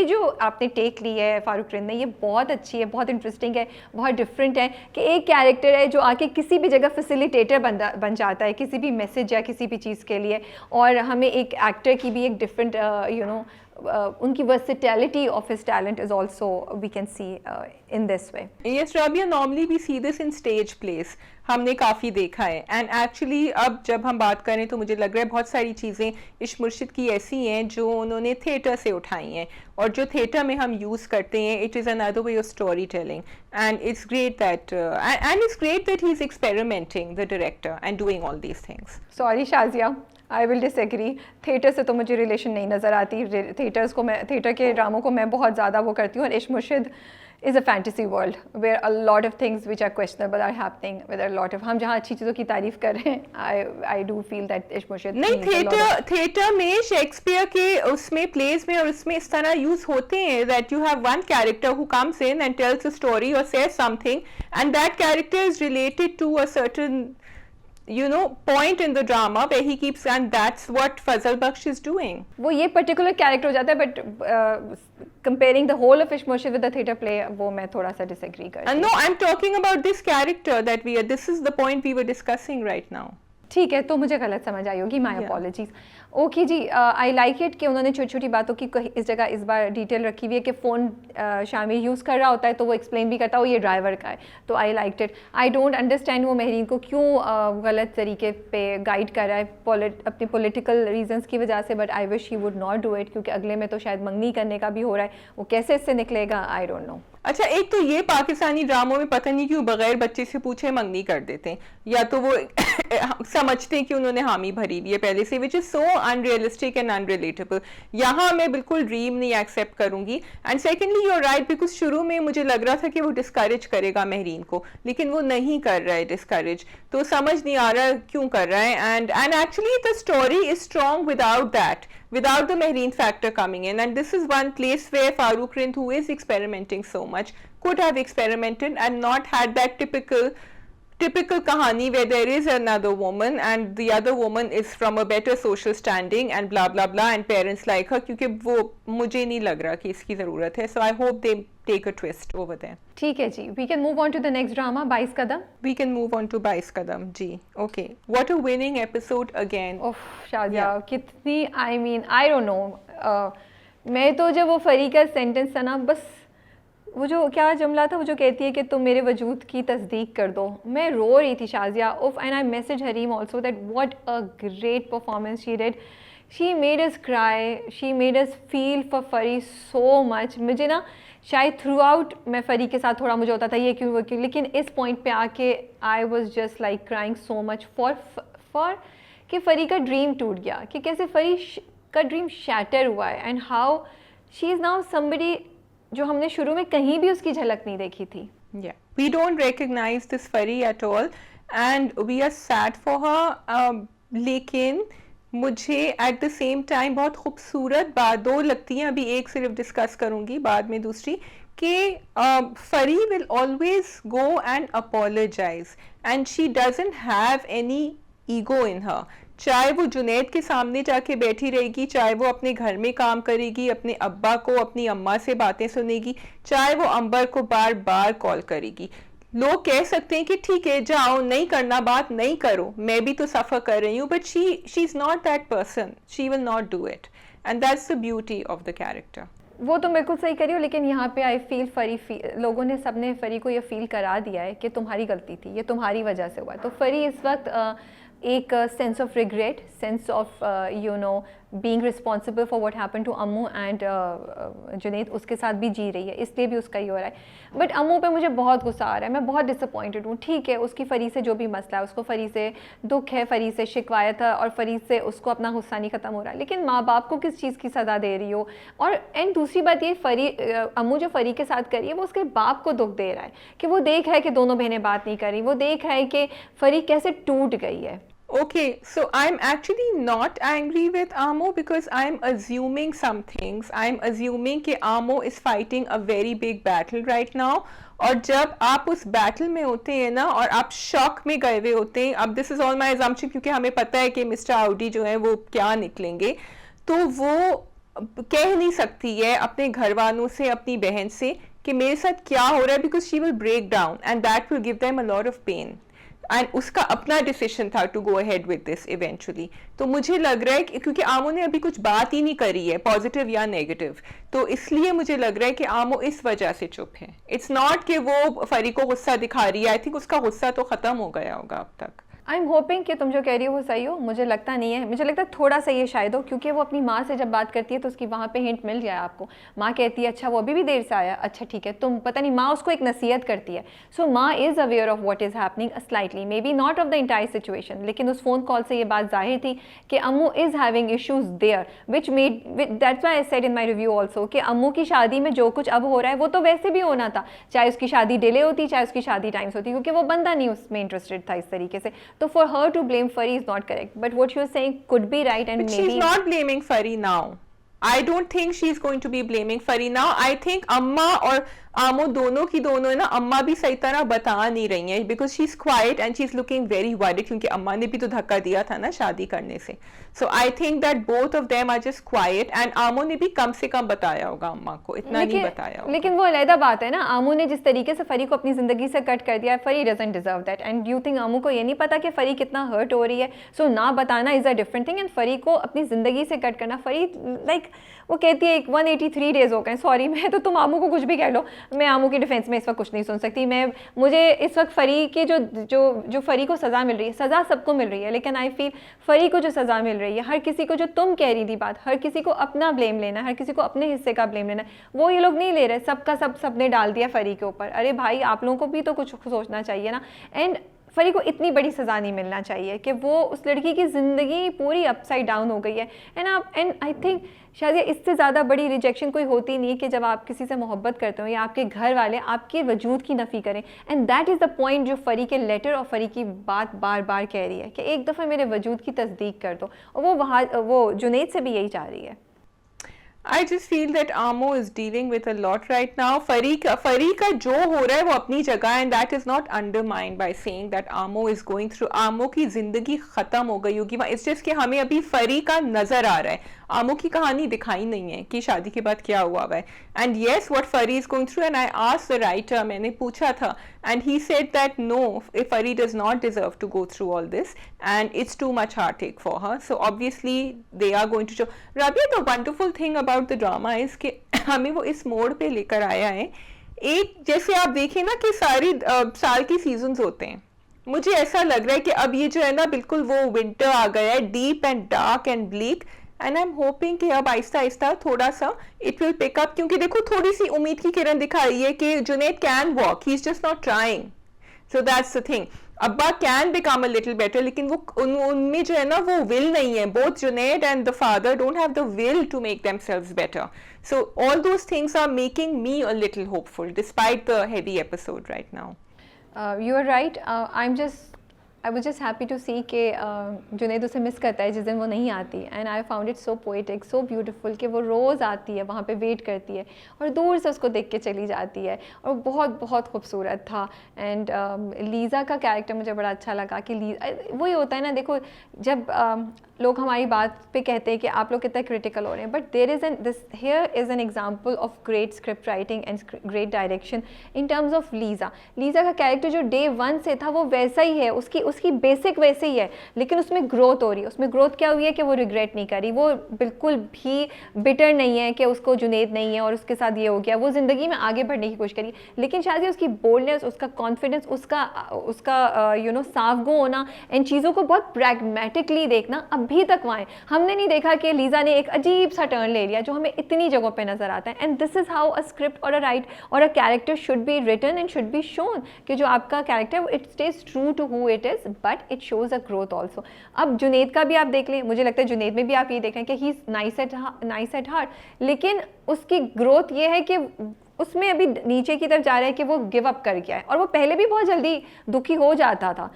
जो आपने टेक ली है फारूक रिंद ने, ये बहुत अच्छी है, बहुत इंटरेस्टिंग है, बहुत डिफरेंट है कि एक कैरेक्टर है जो आके किसी भी जगह फैसिलिटेटर बन जाता है किसी भी मैसेज या किसी भी चीज़ के लिए, और हमें एक एक्टर की भी एक डिफरेंट उनकी versatility of his talent is also we can see in this way. Yes, Rabia, normally we see this in stage plays. हमने काफ़ी देखा है, एंड एक्चुअली अब जब हम बात करें तो मुझे लग रहा है बहुत सारी चीज़ें इश मुर्शिद की ऐसी हैं जो उन्होंने थिएटर से उठाई हैं, और जो थिएटर में हम यूज़ करते हैं it is another way of story telling, and it's great that he is experimenting the director and doing all these things. Sorry Shazia, I will disagree, theatre से तो मुझे रिलेशन नहीं नज़र आती, थिएटर के ड्रामों को मैं बहुत ज़्यादा वो करती हूँ, और इश मुर्शिद is a fantasy world where a lot of things which are questionable are happening, with a lot of, हम जहाँ अच्छी चीज़ों की तारीफ कर रहे हैं, I do feel that इश मुर्शिद नहीं, थिएटर में शेक्सपियर के उसमें प्लेज में और उसमें इस तरह यूज होते हैं that you have one character who comes in and tells a story or says something and that character is related to a certain point in the drama where he keeps, and that's what Fazal Baksh is doing. वो ये particular character हो जाता है, but comparing the whole of Ish Murshid with the theatre play, वो मैं थोड़ा सा disagree करती हूँ। No, I'm talking about this character that this is the point we were discussing right now. ठीक है, तो मुझे गलत समझ आई होगी, माई अपॉलॉजीज। ओके जी, आई लाइक इट कि उन्होंने छोटी छोटी बातों की इस जगह इस बार डिटेल रखी हुई है कि फ़ोन शामिर यूज़ कर रहा होता है तो वो एक्सप्लेन भी करता है वो ये ड्राइवर का है, तो आई like it. I don't understand वो महरीन को क्यों गलत तरीके पे गाइड कर रहा है अपनी पॉलिटिकल रीजंस की वजह से, but I wish he would not do it, क्योंकि अगले में तो शायद मंगनी करने का भी हो रहा है, वो कैसे इससे निकलेगा आई डोंट नो। अच्छा, एक तो ये पाकिस्तानी ड्रामों में पता नहीं क्यों बगैर बच्चे से पूछे मंगनी कर देते हैं, या तो वो समझते हैं कि उन्होंने हामी भरी हुई है पहले से, which is so unrealistic and unrelatable. यहाँ मैं बिल्कुल ड्रीम नहीं एक्सेप्ट करूंगी। And secondly you are right, because शुरू में मुझे लग रहा था कि वो डिस्करेज करेगा महरीन को, लेकिन वो नहीं कर रहा है डिस्करेज, तो समझ नहीं आ रहा क्यों कर रहा है। And actually the story is strong without that, without the Mehreen factor coming in, and this is one place where Farooq Rind, who is experimenting so much, could have experimented and not had that typical kahani where there is another woman and the other woman is from a better social standing and blah blah blah and parents like her, क्योंकि वो मुझे नहीं लग रहा कि इसकी ज़रूरत है, so I hope they take a twist over there. ठीक है जी, we can move on to the next drama, 22 Kadam. We can move on to 22 Kadam ji. Okay, what a winning episode again. ओह शाजिया, कितनी I mean I don't know, मैं तो जब वो फरी का sentence था ना, बस वो जो क्या जुमला था वो जो कहती है कि तुम मेरे वजूद की तस्दीक कर दो, मैं रो रही थी शाजिया। ओफ, and I message Hareem also that what a great performance she did, she made us cry, she made us feel for Fari so much. मुझे ना शायद थ्रू आउट मैं फ़री के साथ थोड़ा मुझे होता था ये क्यों वो क्यों, लेकिन इस पॉइंट पे आके I was just like crying so much for कि फ़री का ड्रीम टूट गया, कि कैसे फ़री का ड्रीम शैटर हुआ है, and how she is now somebody जो हमने शुरू में कहीं भी उसकी झलक नहीं देखी थी. Yeah, we don't recognize this Fari at all, and we are sad for her. लेकिन मुझे एट द सेम टाइम बहुत खूबसूरत बात दो लगती हैं, अभी एक सिर्फ डिस्कस करूंगी, बाद में दूसरी, कि Fari will always go and apologise and she doesn't have any ego in her. चाहे वो जुनैद के सामने जाके बैठी रहेगी, चाहे वो अपने घर में काम करेगी, अपने अब्बा को अपनी अम्मा से बातें सुनेगी, चाहे वो अंबर को बार बार कॉल करेगी. लोग कह सकते हैं कि ठीक है जाओ, नहीं करना बात नहीं करो, मैं भी तो सफ़र कर रही हूँ, but she is not that person, she will not do it, and that's the beauty of the character. वो तो बिल्कुल सही करी हो, लेकिन यहाँ पे आई फील लोगों ने सबने फ़री को ये फील करा दिया है कि तुम्हारी गलती थी, ये तुम्हारी वजह से हुआ है. तो फ़री इस वक्त एक sense of regret, sense of you know being responsible for what happen to Ammu and Junaid, उसके साथ भी जी रही है, इसलिए भी उसका ही हो रहा है. बट अम्मू पे मुझे बहुत गुस्सा आ रहा है, मैं बहुत डिसअपॉइंटेड हूँ. ठीक है, उसकी फ़री से जो भी मसला है, उसको फ़री से दुख है, फ़री से शिकवायत है, और फ़री से उसको अपना गुस्सा नहीं ख़त्म हो रहा है, लेकिन माँ बाप को किस चीज़ की सज़ा दे रही हो. और एंड दूसरी बात ये, अम्मू जो फ़री के साथ करी है वो उसके बाप को दुख दे रहा है, कि वो देख रहा है कि दोनों बहनें बात नहीं कर रही, वो देख रहा है कि फ़री कैसे टूट गई है. Okay, so I'm actually not angry with Amo because I'm assuming some things. I'm assuming कि Amo is fighting a very big battle right now. और जब आप उस बैटल में होते हैं ना, और आप शॉक में गए हुए होते हैं, अब this is all my assumption क्योंकि हमें पता है कि मिस्टर आउडी जो है वो क्या निकलेंगे, तो वो कह नहीं सकती है अपने घर वालों से, अपनी बहन से कि मेरे साथ क्या हो रहा है, because she will break down and that will give them a lot of pain. And उसका अपना डिसीजन था to go ahead with this eventually. तो मुझे लग रहा है कि क्योंकि आमो ने अभी कुछ बात ही नहीं करी है पॉजिटिव या नेगेटिव, तो इसलिए मुझे लग रहा है कि आमो इस वजह से चुप है. इट्स नॉट कि वो फरी को गुस्सा दिखा रही है, आई थिंक उसका गुस्सा तो खत्म हो गया होगा अब तक. आई एम होपिंग कि तुम जो कह रही हो वो सही हो. मुझे लगता नहीं है, मुझे लगता है थोड़ा सा ये शायद हो, क्योंकि वो अपनी माँ से जब बात करती है तो उसकी वहाँ पे हिंट मिल जाए आपको. माँ कहती है अच्छा वो अभी भी देर से आया, अच्छा ठीक है, तुम पता नहीं, माँ उसको एक नसीहत करती है. सो माँ is aware of what is happening slightly, may be not of the entire situation, लेकिन उस फ़ोन कॉल से ये बात जाहिर थी कि Ammu is having issues there, which made that's why I said in my review also कि अम्मू की शादी में जो कुछ अब हो रहा है वो तो वैसे भी होना था, चाहे उसकी शादी डिले होती, चाहे उसकी शादी टाइम्स होती, क्योंकि वो बंदा नहीं उसमें इंटरेस्टेड था इस तरीके से. तो for her to Fari is not correct, but what you're saying could be right, and but maybe she's not blaming Fari now. I don't think she's going to be blaming Fari now. I think Amma और आमो दोनों की दोनों है ना, अम्मा भी सही तरह बता नहीं रही हैं because she is quiet and she is looking very worried, क्योंकि अम्मा ने भी तो धक्का दिया था ना शादी करने से. So I think that both of them are just quite, and Amo ने भी कम से कम बताया होगा अम्मा को, इतना नहीं बताया होगा. लेकिन वो अलहदा बात है ना, आमो ने जिस तरीके से फरी को अपनी जिंदगी से कट कर दिया, Fari doesn't deserve that. And you think Amo को ये नहीं पता कि फरी कितना हर्ट हो रही है? सो ना बताना is a different thing, and फरी को अपनी जिंदगी से कट करना, फरी लाइक वो कहती है 183 डेज हो गए, सॉरी मैं तो, तुम आमू को कुछ भी कह लो, मैं आमू की डिफेंस में इस वक्त कुछ नहीं सुन सकती. मुझे इस वक्त फरी के जो फरी को सज़ा मिल रही है, सज़ा सबको मिल रही है, लेकिन आई फील फरी को जो सज़ा मिल रही है, हर किसी को, जो तुम कह रही थी बात, हर किसी को अपना ब्लेम लेना, हर किसी को अपने हिस्से का ब्लेम लेना, वो ये लोग नहीं ले रहे, सबका सबने डाल दिया फरी के ऊपर. अरे भाई आप लोगों को भी तो कुछ सोचना चाहिए ना. एंड फरी को इतनी बड़ी सज़ा नहीं मिलना चाहिए कि वो, उस लड़की की ज़िंदगी पूरी अपसाइड डाउन हो गई है. एंड आई थिंक शायद इससे ज़्यादा बड़ी रिजेक्शन कोई होती नहीं है कि जब आप किसी से मोहब्बत करते हो या आपके घर वाले आपके वजूद की नफ़ी करें. And that is the point जो फरी के लेटर और फरी की बात बार बार कह रही है कि एक दफ़ा मेरे वजूद की तस्दीक कर दो, और वो जुनैद से भी यही चाह रही है. I just feel that Amo is dealing with a lot right now. फरी का जो हो रहा है वो अपनी जगह, and that is not undermined by saying that Amo is going through. आमो की जिंदगी खत्म हो गई होगी, इट्स जस्ट कि हमें अभी फरी का नजर आ रहा है, आमो की कहानी दिखाई नहीं है कि शादी के बाद क्या हुआ है. एंड येस व्हाट फरी is going through, and I asked the writer, मैंने पूछा था, and he said that no, Fari does not deserve to go through all this and it's too much heartache for her. So obviously they are going to show. Rabia, the wonderful thing about the drama is कि हमें वो इस मोड़ पे लेकर आया है. एक जैसे आप देखें ना कि सारी साल की सीजन्स होते हैं, मुझे ऐसा लग रहा है कि अब ये जो है ना बिल्कुल वो विंटर आ गया है, deep and dark and bleak. And I am hoping कि अब आहिस्ता आहिस्ता थोड़ा सा इट विल पिक अप, क्योंकि देखो थोड़ी सी उम्मीद की किरण दिखाई है कि Junaid can walk, he is just not trying. So that's the thing. अब्बा can become a little better, लेकिन वो उनमें जो है ना वो विल नहीं है. Both Junaid and the father don't have the will to make themselves better. So all those things are making me a little hopeful despite the heavy episode right now. You are right. I was just happy to see कि जुनैद उसे miss करता है जिस दिन वो नहीं आती. And I found it so poetic, so beautiful कि वो रोज़ आती है वहाँ पे, वेट करती है और दूर से उसको देख के चली जाती है, और बहुत बहुत खूबसूरत था. एंड लीज़ा का कैरेक्टर मुझे बड़ा अच्छा लगा कि वही होता है ना, देखो जब लोग हमारी बात पे कहते हैं कि आप लोग कितना क्रिटिकल हो रहे हैं, but there is here is an example of great script writing and great direction in terms of Liza. Liza का कैरेक्टर जो डे 1 से था वो वैसा ही है, उसकी बेसिक वैसे ही है, लेकिन उसमें ग्रोथ हो रही है. उसमें ग्रोथ क्या हुई है कि वो रिग्रेट नहीं करी, वो बिल्कुल भी बिटर नहीं है कि उसको जुनैद नहीं है और उसके साथ ये हो गया. वो ज़िंदगी में आगे बढ़ने की कोशिश करी, लेकिन शायद उसकी बोल्डनेस, उसका कॉन्फिडेंस, उसका यू नो साफ गो होना, इन चीज़ों को बहुत प्रैग्मेटिकली देखना अभी तक वहाँ है. हमने नहीं देखा कि लीज़ा ने एक अजीब सा टर्न ले लिया जो हमें इतनी जगहों पे नज़र आता है. And this is how a script और a character should be written and should be shown, कि जो आपका character it stays true to who it is, but it shows a growth also. अब जुनैद का भी आप देख लें, मुझे लगता है जुनैद में भी आप ये देख रहे हैं कि he is nice at heart, लेकिन उसकी ग्रोथ ये है कि उसमें अभी नीचे की तरफ जा रहा है कि वो गिव अप कर गया है, और वो पहले भी बहुत जल्दी दुखी हो जाता था.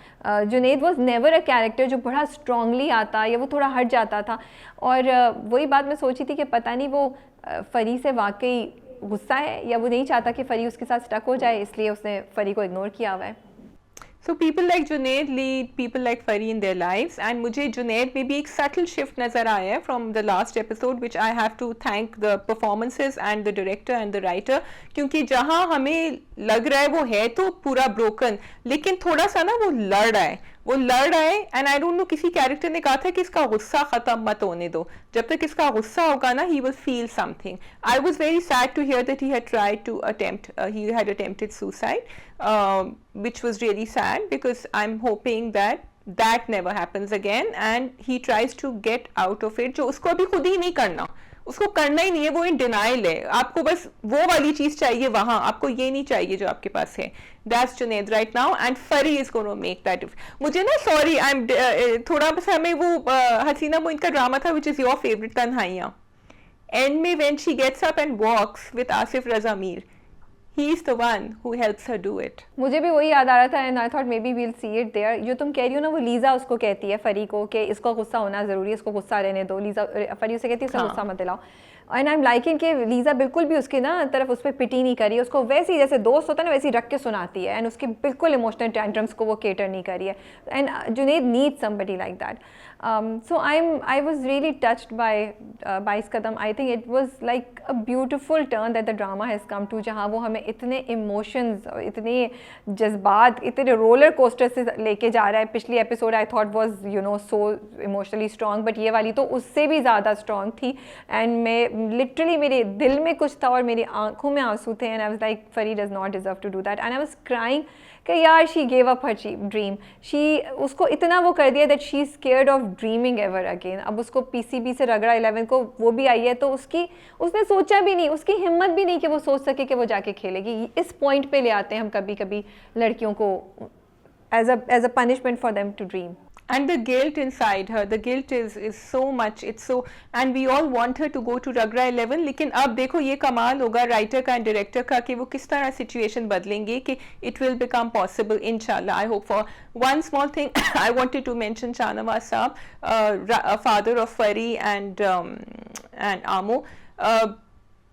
Junaid was never a character जो बड़ा स्ट्रांगली आता या वो थोड़ा हट जाता था. और वही बात मैं सोची थी कि पता नहीं वो फरी से वाकई गुस्सा है या वो नहीं चाहता कि फरी उसके साथ स्टक हो जाए, इसलिए उसने फरी को इग्नोर किया हुआ है. So people like Junaid lead people like Fari in their lives, and मुझे Junaid में भी एक subtle shift नज़र आया है from the last episode, which I have to thank the performances and the director and the writer, क्योंकि जहाँ हमें लग रहा है वो है तो पूरा broken, लेकिन थोड़ा सा ना वो लड़ रहा है एंड आई डोंट नो, किसी कैरेक्टर ने कहा था कि इसका गुस्सा खत्म मत होने दो, जब तक इसका गुस्सा होगा ना he will feel something. I was very sad to hear that he had tried to he had attempted suicide, which was really sad because I'm hoping that never happens again and he tries to get out of it, जो उसको अभी खुद ही नहीं करना, उसको करना ही नहीं है, वो इन डिनाइल है. आपको बस वो वाली चीज चाहिए वहां, आपको ये नहीं चाहिए जो आपके पास है. That's Junaid right now and Fari is going to make that. मुझे ना सॉरी आई एम थोड़ा बस हमें वो हसीना मोइन का ड्रामा था which is your favorite, Tanhaiyan, and में when she gets up and walks with Asif Raza Mir, he is the one who helps her do it. मुझे भी वही याद आ रहा था and I thought maybe we'll see it there. जो तुम कह रही हो ना, वो लीज़ा उसको कहती है फरी को कि इसको गुस्सा होना ज़रूरी है, इसको गुस्सा रहने दो. लीज़ा फरी उसे कहती है उसका गुस्सा मत दिलाओ. एंड आई एम लाइकिंग कि लीज़ा बिल्कुल भी उसकी ना तरफ उस पर पिटी नहीं करी, उसको वैसे ही जैसे दोस्त होता है ना वैसे ही रख के सुनाती है, एंड उसकी बिल्कुल इमोशनल टेंट्रम्स को वो केटर नहीं करी है. And Junaid needs somebody like that. So I was really touched by Bais Kadam. I think it was like a beautiful turn that the drama has come to, जहाँ वो हमें इतने emotions, इतने जज्बात, इतने roller coaster से लेके जा रहा है. पिछली episode I thought was so emotionally strong, but ये वाली तो उससे भी ज़्यादा strong थी. And मैं literally मेरे दिल में कुछ था और मेरी आँखों में आंसू थे. And I was like, Fari does not deserve to do that. And I was crying कि यार she gave up her dream. उसको इतना वो कर दिया that she is scared of dreaming ever again. अब उसको पीसीबी से रगड़ा 11 को वो भी आई है, तो उसने सोचा भी नहीं, उसकी हिम्मत भी नहीं कि वो सोच सके कि वो जाके खेलेगी. इस पॉइंट पे ले आते हैं हम कभी कभी लड़कियों को as a punishment for them to dream. And the guilt inside her, the guilt is so much, it's so, and we all want her to go to Ragra 11. लेकिन अब देखो ये कमाल होगा राइटर का एंड डायरेक्टर का कि वो किस तरह सिचुएशन बदलेंगे कि it will become possible inshallah. I hope for. One small thing I wanted to mention, Shahnawaz Saab, father of Fari and Amo,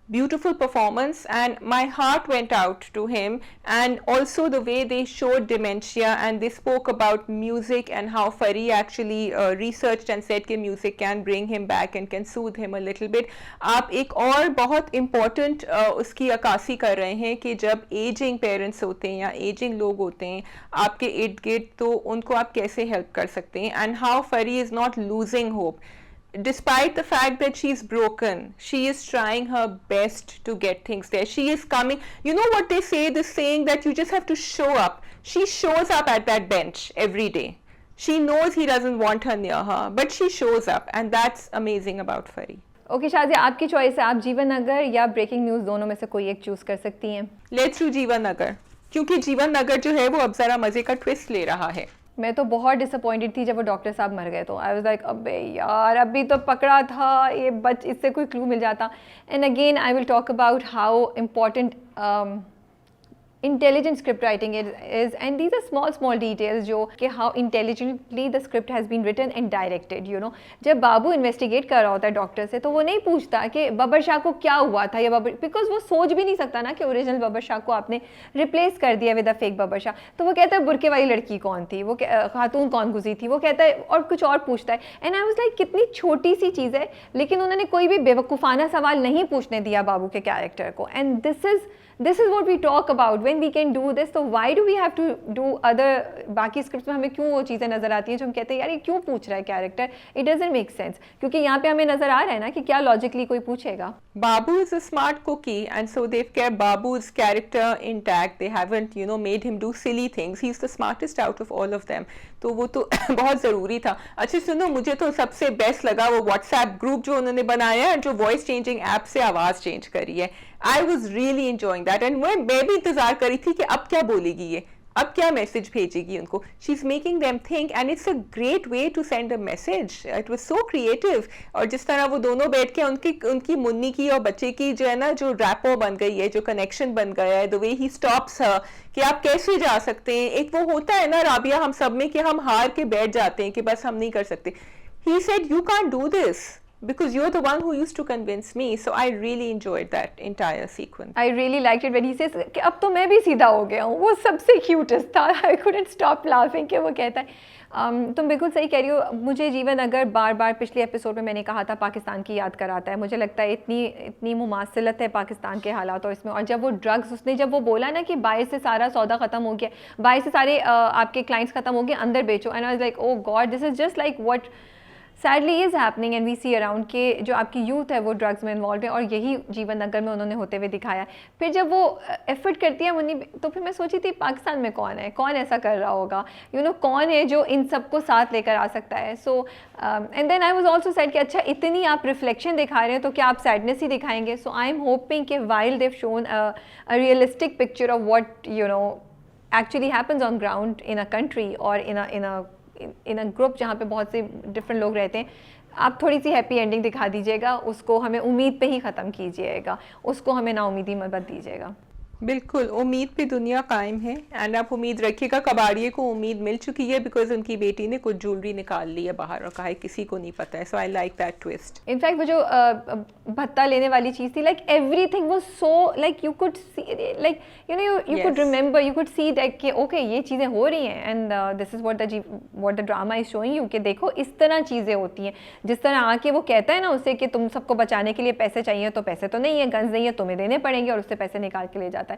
beautiful performance, and my heart went out to him, and also the way they showed dementia and they spoke about music and how Fari actually researched and said कि music can bring him back and can soothe him a little bit. आप एक और बहुत important उसकी अक्कासी कर रहे हैं कि जब aging parents होते हैं या aging लोग होते हैं आपके इर्द गिर्द, तो उनको आप कैसे help कर सकते हैं, and how Fari is not losing hope. Despite the fact that she's broken, she is trying her best to get things there. She is coming. You know what they say, the saying that you just have to show up. She shows up at that bench every day. She knows he doesn't want her near her, but she shows up, and that's amazing about Fari. Okay Shazia, आपकी choice है, आप जीवन नगर या breaking news दोनों में से कोई एक चूज कर सकती हैं। लेट्स डू जीवन नगर, क्योंकि जीवन नगर जो है वो अब जरा मजे का ट्विस्ट ले रहा है। मैं तो बहुत डिसअपॉइंटेड थी जब वो डॉक्टर साहब मर गए, तो आई वाज लाइक अबे यार, अभी तो पकड़ा था ये बच, इससे कोई क्लू मिल जाता। And again I will talk about how important intelligent script writing is, and these are small details जो कि how intelligently the script has been written and directed, you know। जब बाबू इन्वेस्टिगेट कर रहा होता है डॉक्टर से, तो वो नहीं पूछता कि बबर शाह को क्या हुआ था, या बबर, बिकॉज वो सोच भी नहीं सकता ना कि ओरिजिनल बबर शाह को आपने रिप्लेस कर दिया विद अ फेक बबर शाह। तो वो कहता है बुरके वाली लड़की कौन थी, वो खातून कौन गुजरी थी, वो कहता है और कुछ और पूछता है। एंड आई वाज लाइक कितनी छोटी सी चीज़ है, लेकिन उन्होंने कोई भी बेवकूफ़ाना सवाल नहीं पूछने दिया बाबू के कैरेक्टर को। And this is what we talk about when we can do this, so why do we have to do other, बाकी स्क्रिप्ट में हमें क्यों वो चीज़ें नज़र आती हैं जो हम कहते हैं यार ये क्यों पूछ रहा है character, it doesn't make sense, क्योंकि यहाँ पे हमें नज़र आ रहा है ना कि क्या लॉजिकली कोई पूछेगा। Babu is a smart cookie, and so they've kept Babu's character intact. They haven't, you know, made him do silly things. He's the smartest out of all of them. तो वो तो बहुत ज़रूरी था। अच्छा सुनो, मुझे तो सबसे बेस्ट लगा वो व्हाट्सएप ग्रुप जो उन्होंने बनाया है, जो वॉइस चेंजिंग ऐप से आवाज़ चेंज करी है। I was really enjoying that, and मैं भी इंतजार करी थी कि अब क्या बोलेगी ये, अब क्या मैसेज भेजेगी उनको। She is making them think, and it's a great way to send a message. It was so creative. और जिस तरह वो दोनों बैठ के उनकी मुन्नी की और बच्चे की जो है ना, जो रैपो बन गई है, जो कनेक्शन बन गया है, द वे ही स्टॉप्स हर कि आप कैसे जा सकते हैं। एक वो होता है ना राबिया हम सब में कि हम हार के बैठ जाते हैं कि बस हम नहीं कर सकते। He said you can't do this because you're the one who used to convince me, so I really enjoyed that entire sequence. I really liked it when he says कि अब तो मैं भी सीधा हो गया हूँ, वो सबसे क्यूटेस्ट था। I couldn't stop laughing कि वो कहता है तुम बिल्कुल सही कह रही हो। मुझे जीवन अगर बार बार पिछले एपिसोड में मैंने कहा था पाकिस्तान की याद कराता है। मुझे लगता है इतनी मुमासिलत है पाकिस्तान के हालात और इसमें। और जब वो ड्रग्स, उसने जब वो बोला ना कि 22 से सारा सौदा ख़त्म हो गया, 22 से सारे आपके क्लाइंट्स ख़त्म हो गए, अंदर बेचो, and I was like oh God, this is just like what sadly is happening and we see around के जो आपकी यूथ है वो ड्रग्स में इन्वॉल्व है, और यही जीवन नगर में उन्होंने होते हुए दिखाया। फिर जब वो एफर्ट करती है मुन्नी, तो फिर मैं सोची थी पाकिस्तान में कौन है, कौन ऐसा कर रहा होगा, यू नो, कौन है जो इन सबको साथ लेकर आ सकता है। So and then I was also said कि अच्छा इतनी आप रिफ्लेक्शन दिखा रहे हैं तो क्या आप सैडनेस ही दिखाएंगे। सो आई एम होपिंग कि while they've shown a realistic picture of what you know actually happens on ground in a country और इन अ ग्रुप जहाँ पे बहुत से डिफरेंट लोग रहते हैं, आप थोड़ी सी हैप्पी एंडिंग दिखा दीजिएगा, उसको हमें उम्मीद पे ही ख़त्म कीजिएगा, उसको हमें नाउमीदी मत दीजिएगा। बिल्कुल, उम्मीद पे दुनिया कायम है, एंड आप उम्मीद रखिएगा। कबाड़िए को उम्मीद मिल चुकी है बिकॉज उनकी बेटी ने कुछ ज्वेलरी निकाल ली है बाहर और कहा है किसी को नहीं पता है। So I like that twist. In fact वो जो भत्ता लेने वाली चीज़ थी, like everything was so like you could see, like you know you could remember, you could see that कि ओके ये चीज़ें हो रही हैं, and this is what the drama is showing you कि देखो इस तरह चीज़ें होती हैं। जिस तरह आके वो कहता है ना उसे कि तुम सबको बचाने के लिए पैसे चाहिए, तो पैसे तो नहीं है, गन्स नहीं है, तुम्हें देने पड़ेंगे, और उससे पैसे निकाल के ले जाता है।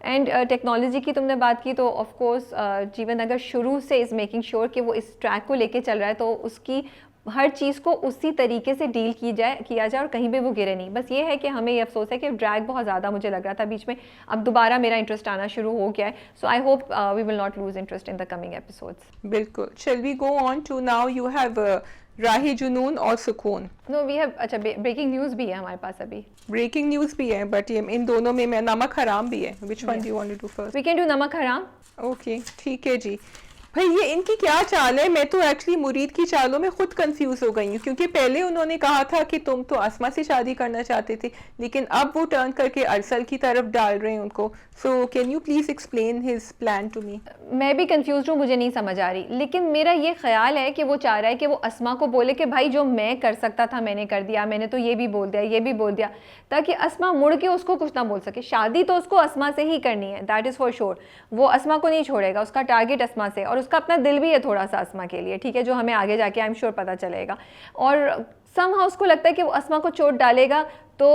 एंड टेक्नोलॉजी की तुमने बात की, तो ऑफ कोर्स जीवन अगर शुरू से इज़ मेकिंग श्योर कि वो इस ट्रैक को लेके चल रहा है, तो उसकी हर चीज़ को उसी तरीके से डील किया जाए और कहीं भी वो गिरे नहीं। बस ये है कि हमें ये अफसोस है कि ड्रैग बहुत ज़्यादा मुझे लग रहा था बीच में, अब दोबारा मेरा इंटरेस्ट आना शुरू हो गया है। So I hope we will not lose interest in the coming episodes. बिल्कुल। Shall we go on to now, you have Rahi Junoon और सुकून। नो वी हैव, अच्छा ब्रेकिंग न्यूज़ भी है हमारे पास अभी। ब्रेकिंग न्यूज़ भी है, बट ये इन दोनों में मैं नमक हराम भी है। Which one do you want to do first? We can do Namak Haram. Okay ठीक है जी। भाई ये इनकी क्या चाल है? मैं तो एक्चुअली मुरीद की चालों में खुद कंफ्यूज हो गई हूँ, क्योंकि पहले उन्होंने कहा था कि तुम तो आसमा से शादी करना चाहते थे, लेकिन अब वो टर्न करके अरसल की तरफ डाल रहे हैं उनको। So can you please explain his plan to me? मैं भी कंफ्यूज हूँ, मुझे नहीं समझ आ रही, लेकिन मेरा ये ख्याल है कि वो चाह रहा है कि वो अस्मा को बोले कि भाई जो मैं कर सकता था मैंने कर दिया, मैंने तो ये भी बोल दिया, ये भी बोल दिया, ताकि अस्मा मुड़ के उसको कुछ ना बोल सके। शादी तो उसको अस्मा से ही करनी है, दैट इज़ फॉर श्योर। वो अस्मा को नहीं छोड़ेगा, उसका टारगेट अस्मा से, और उसका अपना दिल भी है थोड़ा सा अस्मा के लिए, ठीक है, जो हमें आगे जाके आई एम श्योर पता चलेगा। और समहाउ उसको लगता है कि वो अस्मा को चोट डालेगा तो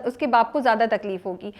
उसके बाप को ज़्यादा तकलीफ होगी।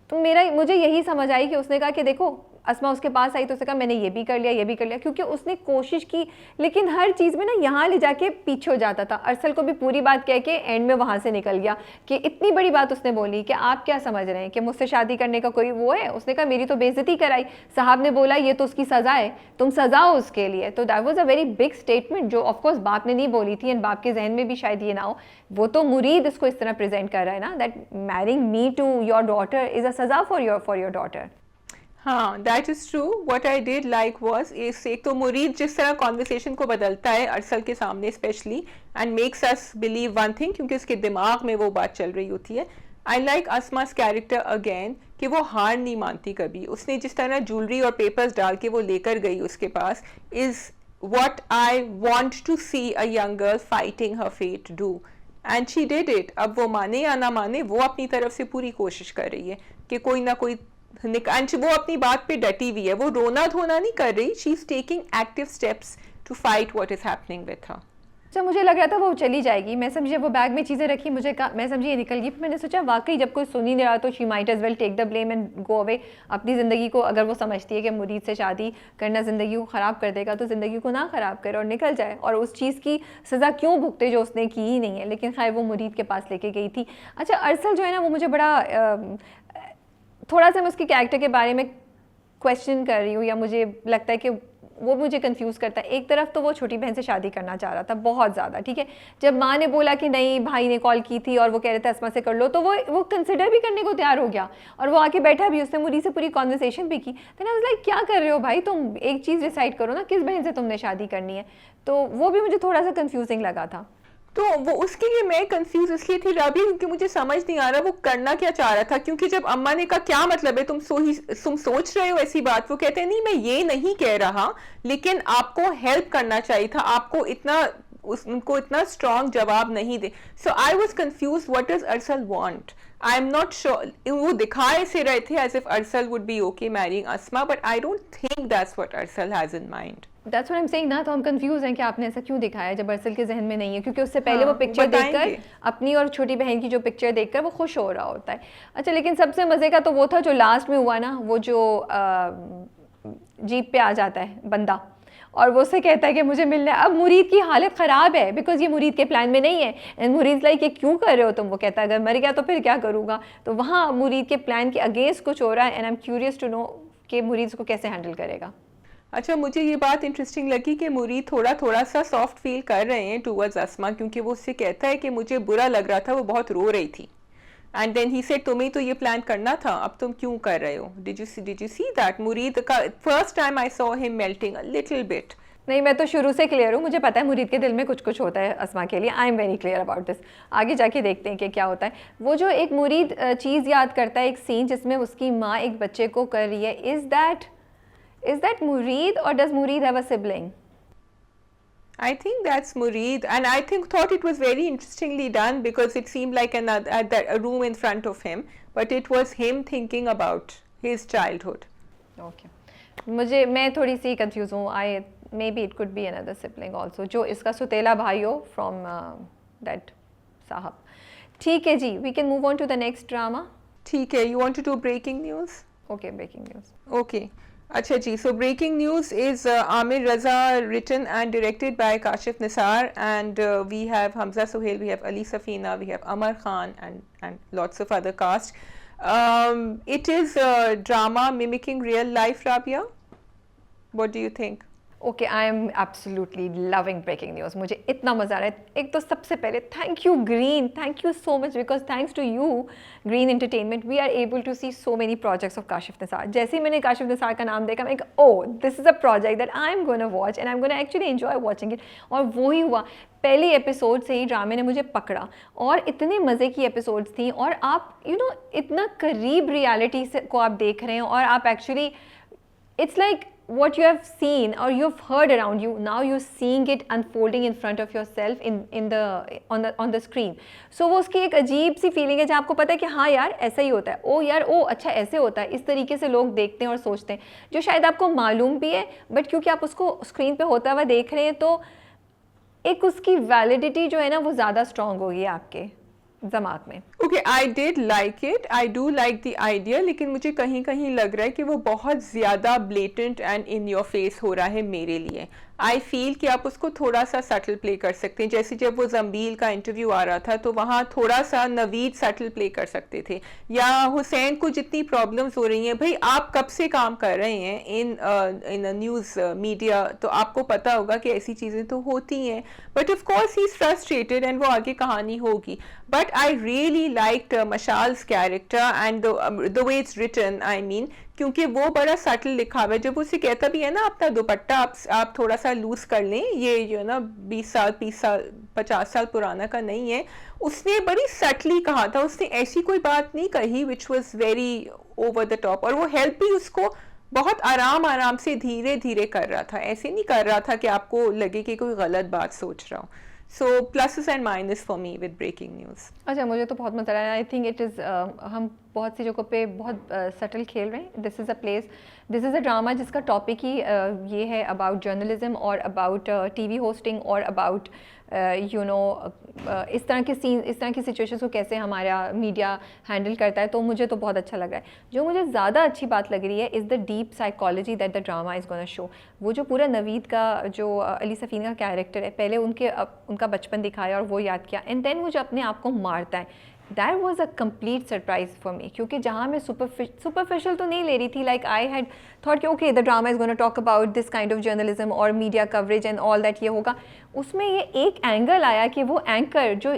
तो मुझे यही समझ आई कि उसने कहा कि देखो, अस्मा उसके पास आई तो उसने कहा मैंने ये भी कर लिया, ये भी कर लिया, क्योंकि उसने कोशिश की, लेकिन हर चीज़ में ना यहाँ ले जाके पीछे हो जाता था। अरसल को भी पूरी बात कह के एंड में वहाँ से निकल गया कि इतनी बड़ी बात उसने बोली कि आप क्या समझ रहे हैं कि मुझसे शादी करने का कोई वो है। उसने कहा मेरी तो बेइज्जती कराई, साहब ने बोला ये तो उसकी सज़ा है, तुम सज़ा हो उसके लिए। तो that was a very big statement जो ऑफकोर्स बाप ने नहीं बोली थी, एंड बाप के जहन में भी शायद ये ना हो। वो तो मुरीद इसको इस तरह प्रेजेंट कर रहा है ना, that marrying me to your daughter is a सज़ा फॉर योर डॉटर। हाँ, that is true. What I did like was, इस एक तो मुरीद जिस तरह कॉन्वर्सेशन को बदलता है अरसल के सामने specially, and makes us believe one thing, क्योंकि उसके दिमाग में वो बात चल रही होती है। आई लाइक अस्मा's कैरेक्टर अगेन, कि वो हार नहीं मानती कभी। उसने जिस तरह ज्वेलरी और पेपर्स डाल के वो लेकर गई उसके पास, is what I want to see a young girl fighting her fate do, and she did it. अब वो माने या ना माने, वो अपनी तरफ से पूरी कोशिश कर रही है कि कोई ना कोई वो अपनी बात पे डटी हुई है, वो रोना धोना नहीं कर रही। She is taking active steps to fight what is happening with her. जब मुझे लग रहा था वो चली जाएगी, मैं समझी वो बैग में चीज़ें रखी, मैं समझी ये निकल गई, फिर मैंने सोचा वाकई जब कोई सुन ही नहीं रहा तो she might as well take the blame and go away. अपनी ज़िंदगी को, अगर वो समझती है कि मुरीद से शादी करना ज़िंदगी को ख़राब कर देगा, तो ज़िंदगी को ना ख़राब करे और निकल जाए, और उस चीज़ की सज़ा क्यों भुगते जो उसने की ही नहीं है। लेकिन खैर वो मुरीद के पास लेके गई थी। अच्छा, अरसल जो है ना वो मुझे बड़ा थोड़ा सा मैं उसके कैरेक्टर के बारे में क्वेश्चन कर रही हूँ, या मुझे लगता है कि वो मुझे कंफ्यूज करता है। एक तरफ तो वो छोटी बहन से शादी करना चाह रहा था बहुत ज़्यादा, ठीक है। जब माँ ने बोला कि नहीं, भाई ने कॉल की थी और वो कह रहे थे अस्मा से कर लो, तो वो कंसिडर भी करने को तैयार हो गया, और वो आके बैठा भी, उसने मुरी से पूरी कॉन्वर्सेशन भी की। देन आई वाज लाइक क्या कर रहे हो भाई, तुम एक चीज़ डिसाइड करो ना, किस बहन से तुमने शादी करनी है। तो वो भी मुझे थोड़ा सा कंफ्यूजिंग लगा था। तो वो उसके लिए मैं कंफ्यूज इसलिए थी राबी, क्योंकि मुझे समझ नहीं आ रहा वो करना क्या चाह रहा था। क्योंकि जब अम्मा ने कहा क्या मतलब है, तुम सोच रहे हो ऐसी बात, वो कहते हैं नहीं मैं ये नहीं कह रहा, लेकिन आपको हेल्प करना चाहिए था, आपको उनको इतना स्ट्रॉन्ग जवाब नहीं दे। So I was confuse, what does Arsal want. I am not sure. वो दिखा ऐसे रहे थे as if Arsal would be okay marrying Asma, but I don't think that's what Arsal has in mind. That's what I'm saying ना। तो हम कंफ्यूज हैं कि आपने ऐसा क्यों दिखाया जब अरसल के जहन में नहीं है, क्योंकि उससे पहले वो पिक्चर देखकर, अपनी और छोटी बहन की जो पिक्चर देखकर वो खुश हो रहा होता है। अच्छा, लेकिन सबसे मज़े का तो वो था जो लास्ट में हुआ ना, वो जो जीप पे आ जाता है बंदा और वो उससे कहता है कि मुझे मिलना है। अब मुरीद की हालत ख़राब है बिकॉज ये मुरीद के प्लान में नहीं है, एंड मुरीद लाइक ये क्यों कर रहे हो तुम। वो कहता है अगर मर गया तो फिर क्या करूँगा। तो वहाँ मुरीद के प्लान के अगेंस्ट कुछ हो रहा है, and I am curious to know कि मुरीद को कैसे हैंडल करेगा। अच्छा, मुझे ये बात इंटरेस्टिंग लगी कि मुरीद थोड़ा सा सॉफ्ट फील कर रहे हैं टूवर्ड्स अस्मा, क्योंकि वो उससे कहता है कि मुझे बुरा लग रहा था, वो बहुत रो रही थी, एंड देन ही सेड तुम्हें तो ये प्लान करना था, अब तुम क्यों कर रहे हो। Did you see that? मुरीद का first time I saw him melting a little bit. नहीं, मैं तो शुरू से क्लियर हूँ, मुझे पता है मुरीद के दिल में कुछ कुछ होता है अस्मा के लिए। I am very clear about this. आगे जाके देखते हैं कि क्या होता है। वो जो एक मुरीद चीज़ याद करता है, एक सीन जिसमें उसकी माँ एक बच्चे को कर रही है, Is that Mureed, or does Mureed have a sibling? I think that's Mureed, and I thought it was very interestingly done because it seemed like a room in front of him, but it was him thinking about his childhood. Okay. मैं थोड़ी सी confuse हूँ। Maybe it could be another sibling also, जो इसका सुतेला भाई हो from that साहब। ठीक है जी, we can move on to the next drama. ठीक है, you want to do breaking news? Okay, breaking news. Okay. अच्छा जी, so breaking news is Amir Raza, written and directed by Kashif Nisar, and we have Hamza Sohail, we have Ali Safina, we have Amar Khan, and lots of other cast. It is a drama mimicking real life, Rabia. What do you think? Okay, I am absolutely loving breaking news. मुझे इतना मज़ा आ रहा है। एक तो सबसे पहले thank you Green, thank you so much, because thanks to you Green entertainment we are able to see so many projects of Kashif Nisar. जैसे ही मैंने काशिफ निसार का नाम देखा, मैं oh this is a project that I am gonna watch and I am gonna actually enjoy watching it. और वो ही हुआ, पहले एपिसोड से ही ड्रामे ने मुझे पकड़ा, और इतने मज़े की एपिसोड्स थी, और आप इतना करीब रियलिटी से को आप देख रहे हैं, और आप actually it's like what you have seen or you've heard around you, now you're seeing it unfolding in front of yourself on the screen. So वो उसकी एक अजीब सी फीलिंग है जहाँ आपको पता है कि हाँ यार ऐसा ही होता है, ओ यार ओ अच्छा ऐसे होता है। इस तरीके से लोग देखते हैं और सोचते हैं, जो शायद आपको मालूम भी है, बट क्योंकि आप उसको स्क्रीन पे होता हुआ देख रहे हैं, तो एक उसकी वैलिडिटी जो है ना वो ज़्यादा स्ट्रॉन्ग होगी आपके। दिमाग में। Okay, I did like it, I do like the idea, लेकिन मुझे कहीं कहीं लग रहा है कि वो बहुत ज़्यादा blatant and in your face हो रहा है मेरे लिए। आई फील कि आप उसको थोड़ा सा सटल प्ले कर सकते हैं, जैसे जब वो जम्बील का इंटरव्यू आ रहा था तो वहाँ थोड़ा सा नवीद सटल प्ले कर सकते थे, या हुसैन को जितनी प्रॉब्लम्स हो रही हैं, भाई आप कब से काम कर रहे हैं इन न्यूज़ मीडिया, तो आपको पता होगा कि ऐसी चीज़ें तो होती हैं, but of course he is frustrated and वो आगे कहानी होगी। But I really liked Mashal's character and the way it's written, I mean, क्योंकि वो बड़ा सटल लिखा हुआ है। जब उसे कहता भी है ना अपना दुपट्टा आप थोड़ा सा लूज कर लें, ये जो ना 20 साल 30 साल 50 साल पुराना का नहीं है, उसने बड़ी सटली कहा था, उसने ऐसी कोई बात नहीं कही which was very over the top, और वो हेल्प भी उसको बहुत आराम आराम से धीरे धीरे कर रहा था, ऐसे नहीं कर रहा था कि आपको लगे कि कोई गलत बात सोच रहा हूँ। So pluses and minus for me with breaking news. अच्छा, मुझे तो बहुत मज़ा आया। आई थिंक इट इज़ हम बहुत सी जगहों पे बहुत सटल खेल रहे हैं। दिस इज़ अ ड्रामा जिसका टॉपिक ही ये है अबाउट जर्नलिज्म और अबाउट टीवी होस्टिंग और अबाउट इस तरह की सिचुएशंस को कैसे हमारा मीडिया हैंडल करता है। तो मुझे तो बहुत अच्छा लग रहा है। जो मुझे ज़्यादा अच्छी बात लग रही है is the deep psychology that the drama is gonna show. वो जो पूरा नवीद का जो अली सफ़ीना का कैरेक्टर है, पहले उनका बचपन दिखाया और वो याद किया, एंड देन वो जो अपने आप को मारता है, that was a complete surprise for me, क्योंकि जहाँ मैं सुपरफिशियल तो नहीं ले रही थी, लाइक आई हैड थॉट कि okay the drama is gonna talk about this kind of journalism और media coverage and all that, ये होगा। उसमें ये एक एंगल आया कि वो एंकर जो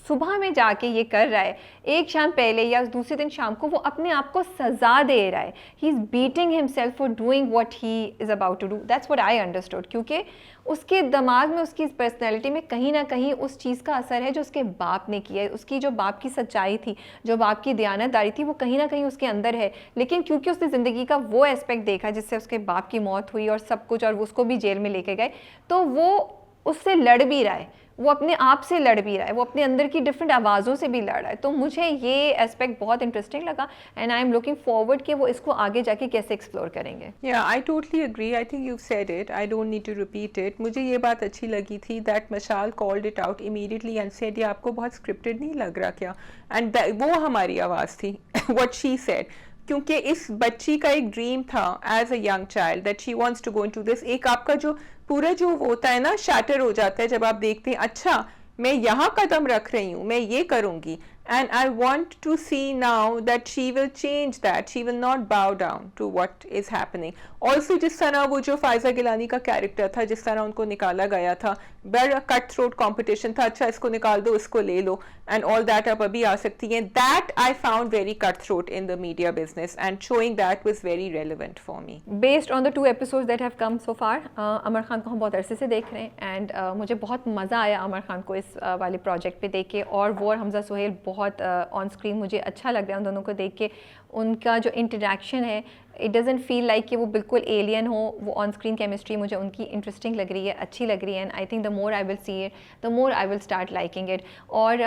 सुबह में जाके ये कर रहा है, एक शाम पहले या दूसरे दिन शाम को वो अपने आप को सज़ा दे रहा है। He is beating himself for doing what he is about to do. That's what I understood, क्योंकि उसके दिमाग में, उसकी पर्सनैलिटी में कहीं ना कहीं उस चीज़ का असर है जो उसके बाप ने किया है। उसकी जो बाप की सच्चाई थी, जो बाप की दयानतदारी थी, वो कहीं ना कहीं उसके अंदर है। लेकिन क्योंकि उसने ज़िंदगी का वो एस्पेक्ट देखा जिससे उसके बाप की मौत हुई और सब कुछ, और उसको भी जेल में लेके गए, तो वो उससे लड़ भी रहा है, वो अपने आप से लड़ भी रहा है, वो अपने अंदर की डिफरेंट आवाज़ों से भी लड़ रहा है। तो मुझे ये एस्पेक्ट बहुत इंटरेस्टिंग लगा and I am looking forward कि वो इसको आगे जाके कैसे एक्सप्लोर करेंगे। Yeah I totally agree, I think you said it, I don't need to repeat it. मुझे ये बात अच्छी लगी थी that Mashal called it out immediately and said ये आपको बहुत स्क्रिप्टेड नहीं लग रहा क्या, एंड वो हमारी आवाज़ थी व्हाट शी सेड, क्योंकि इस बच्ची का एक ड्रीम था as a young child that she wants to go into this. एक आपका जो पूरा जो होता है ना, शैटर हो जाता है जब आप देखते हैं अच्छा मैं यहाँ कदम रख रही हूँ, मैं ये करूँगी, and I want to see now that she will change that, she will not bow down to what is happening. Also जिस तरह वो जो फायजा गिलानी का कैरेक्टर था, जिस तरह उनको निकाला गया था, बड़ा कट थ्रोट कॉम्पिटिशन था, अच्छा इसको निकाल दो इसको ले लो and all that, आप अभी आ सकती हैं, that I found very cutthroat in the media business and showing that was very relevant for me. Based on the 2 episodes that have come so far, अमर खान को हम बहुत अरसे से देख रहे हैं एंड मुझे बहुत मज़ा आया अमर खान को इस वाले प्रोजेक्ट पे देख के, और वो और हमजा सुहेल बहुत ऑन स्क्रीन मुझे अच्छा लग रहा है उन दोनों को देख के। उनका जो इंटरेक्शन है, इट डजेंट फील लाइक कि वो बिल्कुल एलियन हो, वो ऑन स्क्रीन केमिस्ट्री मुझे उनकी इंटरेस्टिंग लग रही है, अच्छी लग रही है, and I think the more I will see it the more I will start liking it. और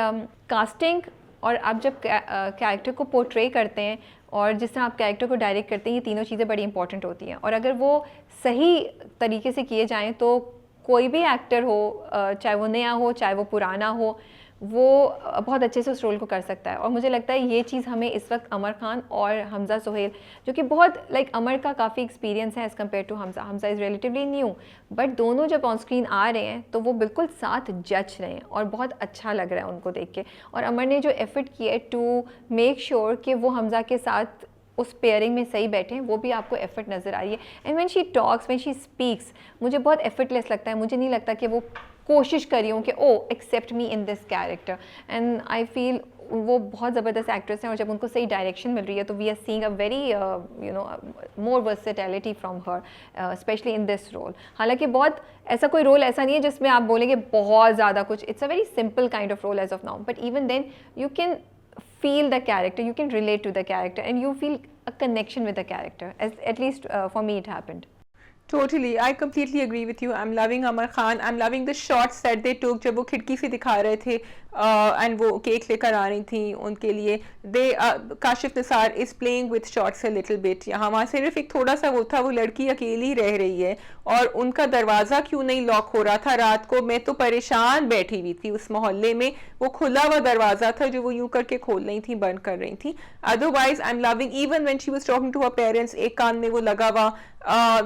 कास्टिंग और आप जब कैरेक्टर को पोर्ट्रे करते हैं और जिस तरह आप कैरेक्टर को डायरेक्ट करते हैं, ये तीनों चीज़ें बड़ी इंपॉर्टेंट होती हैं, और अगर वो सही तरीके से किए जाएँ तो कोई भी एक्टर हो, चाहे वो नया हो चाहे वो पुराना हो, वो बहुत अच्छे से उस रोल को कर सकता है। और मुझे लगता है ये चीज़ हमें इस वक्त अमर खान और हमजा सुहेल, जो कि बहुत लाइक अमर का काफ़ी एक्सपीरियंस है as compare to Hamza, Hamza is relatively new, but दोनों जब ऑन स्क्रीन आ रहे हैं तो वो बिल्कुल साथ जच रहे हैं और बहुत अच्छा लग रहा है उनको देख के। और अमर ने जो एफर्ट किया है टू मेक श्योर कि वो हमजा के साथ उस पेयरिंग में सही बैठे हैं, वो भी आपको एफर्ट नज़र आ रही है। And when she talks, when she speaks, मुझे बहुत एफर्टलेस लगता है, मुझे नहीं लगता कि वो कोशिश करी हूँ कि ओ accept me in this character, and I feel वो बहुत ज़बरदस्त एक्ट्रेस हैं, और जब उनको सही डायरेक्शन मिल रही है तो we are seeing a very more versatility from her specially in this role. हालांकि बहुत ऐसा कोई रोल ऐसा नहीं है जिसमें आप बोलेंगे बहुत ज़्यादा कुछ, it's a very simple kind of role as of now, but even then you can feel the character, you can relate to the character, and you feel a connection with the character, at least for me it happened. Totally, I completely agree with you. I'm loving Amar Khan. I'm loving the shots that they took जब वो खिड़की से दिखा रहे थे and वो cake लेकर आ रही थी उनके लिए. The Kashif Nisar is playing with shorts a little bit. यहाँ वहाँ सिर्फ एक थोड़ा सा वो था, वो लड़की अकेली रह रही है और उनका दरवाज़ा क्यों नहीं लॉक हो रहा था रात को. मैं तो परेशान बैठी हुई थी उस मोहल्ले में. वो खुला हुआ दरवाज़ा था जो वो यूं करके खोल रही थी, बंद कर रही थी. Otherwise I am loving even when she was talking to her parents, एक कान में वो लगा हुआ.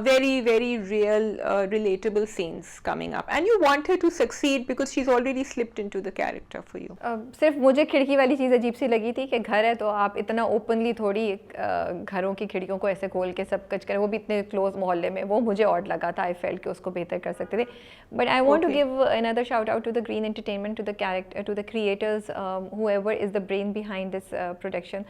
Very real relatable scenes coming up, and you want her to succeed because she's already slipped into the character for you. सिर्फ मुझे खिड़की वाली चीज़ अजीब सी लगी थी कि घर है तो आप इतना ओपनली थोड़ी घरों की खिड़कियों को ऐसे खोल के सब कुछ करें, वो भी इतने क्लोज मोहल्ले में. वो मुझे ऑड लगा था. आई फेल्ट कि उसको बेहतर कर सकते थे. But I want to give another shout out to the Green Entertainment, to the character, to the creators, whoever is the brain behind this production,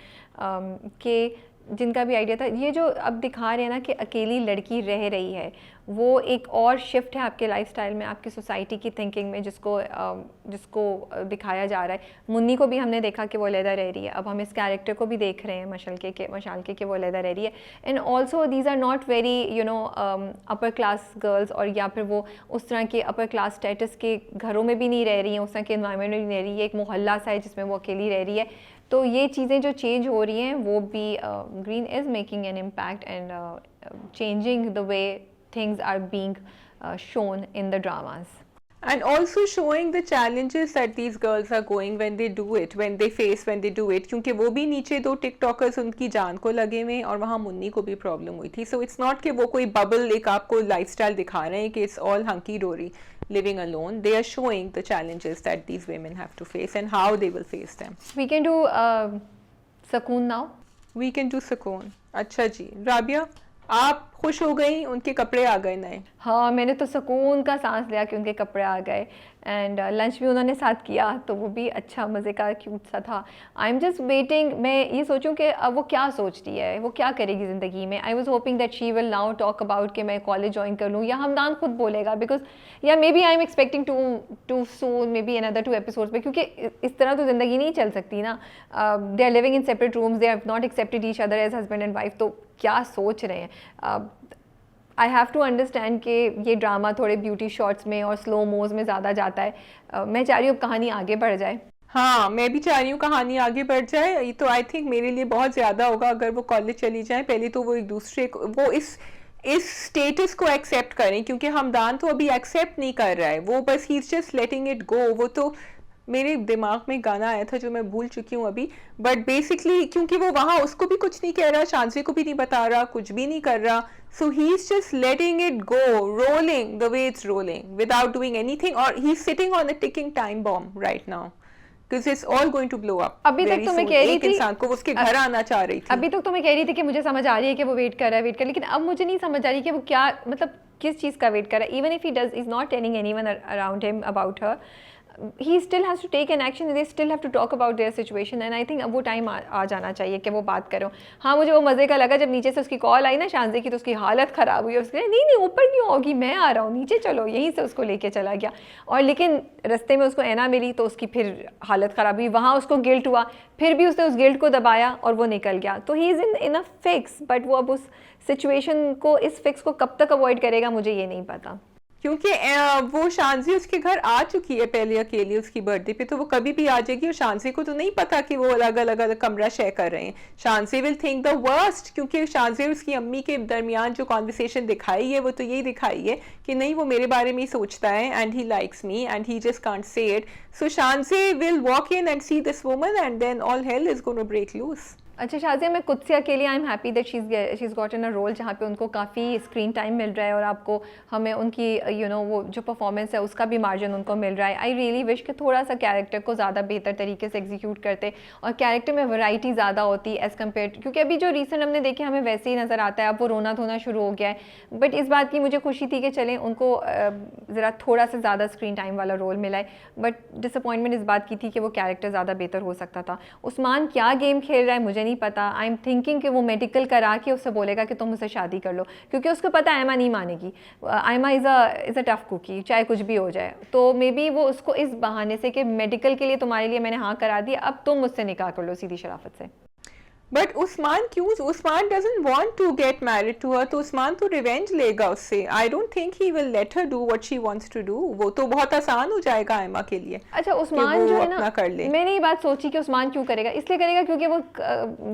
के जिनका भी आइडिया था. ये जो अब दिखा रहे हैं ना कि अकेली लड़की रह रही है, वो एक और शिफ्ट है आपके लाइफस्टाइल में, आपकी सोसाइटी की थिंकिंग में, जिसको दिखाया जा रहा है. मुन्नी को भी हमने देखा कि वो अलहदा रह रही है. अब हम इस कैरेक्टर को भी देख रहे हैं मशाल के कि वो अलहदा रह रही है. And also these are not very upper class girls, और या फिर वो उस तरह के अपर क्लास स्टेटस के घरों में भी नहीं रह रही हैं, उस तरह के इन्वायरमेंट में नहीं रह रही है. एक मोहल्ला सा है जिसमें वो अकेली रह रही है. तो ये चीज़ें जो चेंज हो रही हैं वो भी green is making an impact and changing the way things are being shown in the dramas. And also showing the challenges that these girls are going when they do it, when they do it, क्योंकि वो भी नीचे दो TikTokers उनकी जान को लगे हुए और वहाँ मुन्नी को भी प्रॉब्लम हुई थी. So it's not कि वो कोई बबल एक आपको लाइफस्टाइल दिखा रहे हैं कि it's all hunky dory living alone. They are showing the challenges that these women have to face and how they will face them. We can do Sukoon now. We can do Sukoon. अच्छा जी. राबिया, आप खुश हो गई उनके कपड़े आ गए नए? हाँ, मैंने तो सुकून का सांस लिया कि उनके कपड़े आ गए. एंड लंच भी उन्होंने साथ किया तो वो भी अच्छा मज़े का क्यूट सा था. आई एम जस्ट वेटिंग, मैं ये सोचूं कि अब वो क्या सोचती है, वो क्या करेगी ज़िंदगी में. I was hoping that she will now talk about कि मैं कॉलेज ज्वाइन कर लूँ, या हमदान खुद बोलेगा. Because yeah maybe I am expecting to soon maybe another 2 episodes में, क्योंकि इस तरह तो ज़िंदगी नहीं चल सकती ना. They are living in separate rooms, they have not accepted each other as husband and wife. तो क्या सोच रहे हैं. आई हैव टू अंडरस्टैंड कि ये ड्रामा थोड़े ब्यूटी शॉट्स में और स्लो मोज में ज़्यादा जाता है. मैं चाह रही हूँ अब कहानी आगे बढ़ जाए. हाँ, मैं भी चाह रही हूँ कहानी आगे बढ़ जाए. ये तो आई थिंक मेरे लिए बहुत ज़्यादा होगा अगर वो कॉलेज चली जाए. पहले तो वो एक दूसरे को, वो इस स्टेटस को एक्सेप्ट करें, क्योंकि हमदान तो अभी एक्सेप्ट नहीं कर रहा है. वो बस ही is just letting it go. वो तो मेरे दिमाग में गाना आया था जो मैं भूल चुकी हूँ अभी. बट बेसिकली क्योंकि वो वहाँ उसको भी कुछ नहीं कह रहा, शांसी को भी नहीं बता रहा, कुछ भी नहीं कर रहा. So he's just letting it go, rolling the way it's rolling without doing anything, or he's sitting on a ticking time bomb right now because it's all going to blow up. अभी तक तो मैं कह रही थी, इंसान को उसके घर आना चाह रही थी. अभी तक तो मैं कह रही थी कि मुझे समझ आ रही है कि वो वेट कर रहा है, लेकिन अब मुझे नहीं समझ आ रही कि वो क्या, मतलब किस चीज़ का वेट कर रहा है. Even if he does is not telling anyone around him about her, he still has to take an action. They still have to talk about their situation, and I think अब वो time आ जाना चाहिए कि वो बात करो. हाँ, मुझे वो मज़े का लगा जब नीचे से उसकी कॉल आई ना शांजी की, तो उसकी हालत ख़राब हुई. उसने नहीं ऊपर क्यों होगी, मैं आ रहा हूँ, नीचे चलो. यहीं से उसको लेके चला गया. और लेकिन रास्ते में उसको ऐना मिली तो उसकी फिर हालत ख़राब हुई. वहाँ उसको गिल्ट हुआ, फिर भी उसने उस गिल्ट को दबाया और वो निकल गया. तो he is in a fix, but वो अब उस सिचुएशन को, इस फिक्स को कब तक अवॉइड करेगा मुझे ये नहीं पता. क्योंकि वो शांजी उसके घर आ चुकी है पहले अकेली उसकी बर्थडे पे, तो वो कभी भी आ जाएगी. और शांजी को तो नहीं पता कि वो अलग अलग कमरा शेयर कर रहे हैं. शांजी विल थिंक द वर्स्ट, क्योंकि शांजी और उसकी अम्मी के दरमियान जो कॉन्वर्सेशन दिखाई है वो तो यही दिखाई है कि नहीं, वो मेरे बारे में ही सोचता है and he likes me and he just can't say it. So Shanji will walk in and see this woman and then all hell is gonna break loose. अच्छा शाजिया, मैं कुत्सिया के लिए I am happy that she is got in a role जहाँ पे उनको काफ़ी screen time मिल रहा है और आपको हमें उनकी वो जो परफॉर्मेंस है उसका भी मार्जिन उनको मिल रहा है. आई रियली विश कि थोड़ा सा कैरेक्टर को ज़्यादा बेहतर तरीके से एग्जीक्यूट करते और कैरेक्टर में वैरायटी ज़्यादा होती एज़ कम्पेयर, क्योंकि अभी जो रिसेंट हमने देखे हमें वैसे ही नज़र आता है. अब वो रोना धोना शुरू हो गया है. बट इस बात की मुझे खुशी थी कि चलें उनको ज़रा थोड़ा सा ज़्यादा स्क्रीन टाइम वाला रोल मिला है. बट डिसअपॉइंटमेंट इस बात की थी कि वो कैरेक्टर ज़्यादा बेहतर हो सकता था. उस्मान क्या गेम खेल रहा है मुझे नहीं पता. आई एम थिंकिंग कि वो मेडिकल करा के उससे बोलेगा कि तुम मुझसे शादी कर लो, क्योंकि उसको पता है आयमा नहीं मानेगी. Ayma is a tough cookie, चाहे कुछ भी हो जाए. तो मे बी वो उसको इस बहाने से कि मेडिकल के लिए तुम्हारे लिए मैंने हाँ करा दी, अब तुम मुझसे निकाह कर लो सीधी शराफत से. बट उस्मान क्यों, Usman doesn't want to get married to her, तो उस्मान तो रिवेंज लेगा उससे। I don't think he will let her do what she wants to do. वो तो बहुत आसान हो जाएगा आयमा के लिए। अच्छा उस्मान जो है ना, कर ले। मैंने ये बात सोची कि उस्मान क्यों करेगा, इसलिए करेगा क्योंकि वो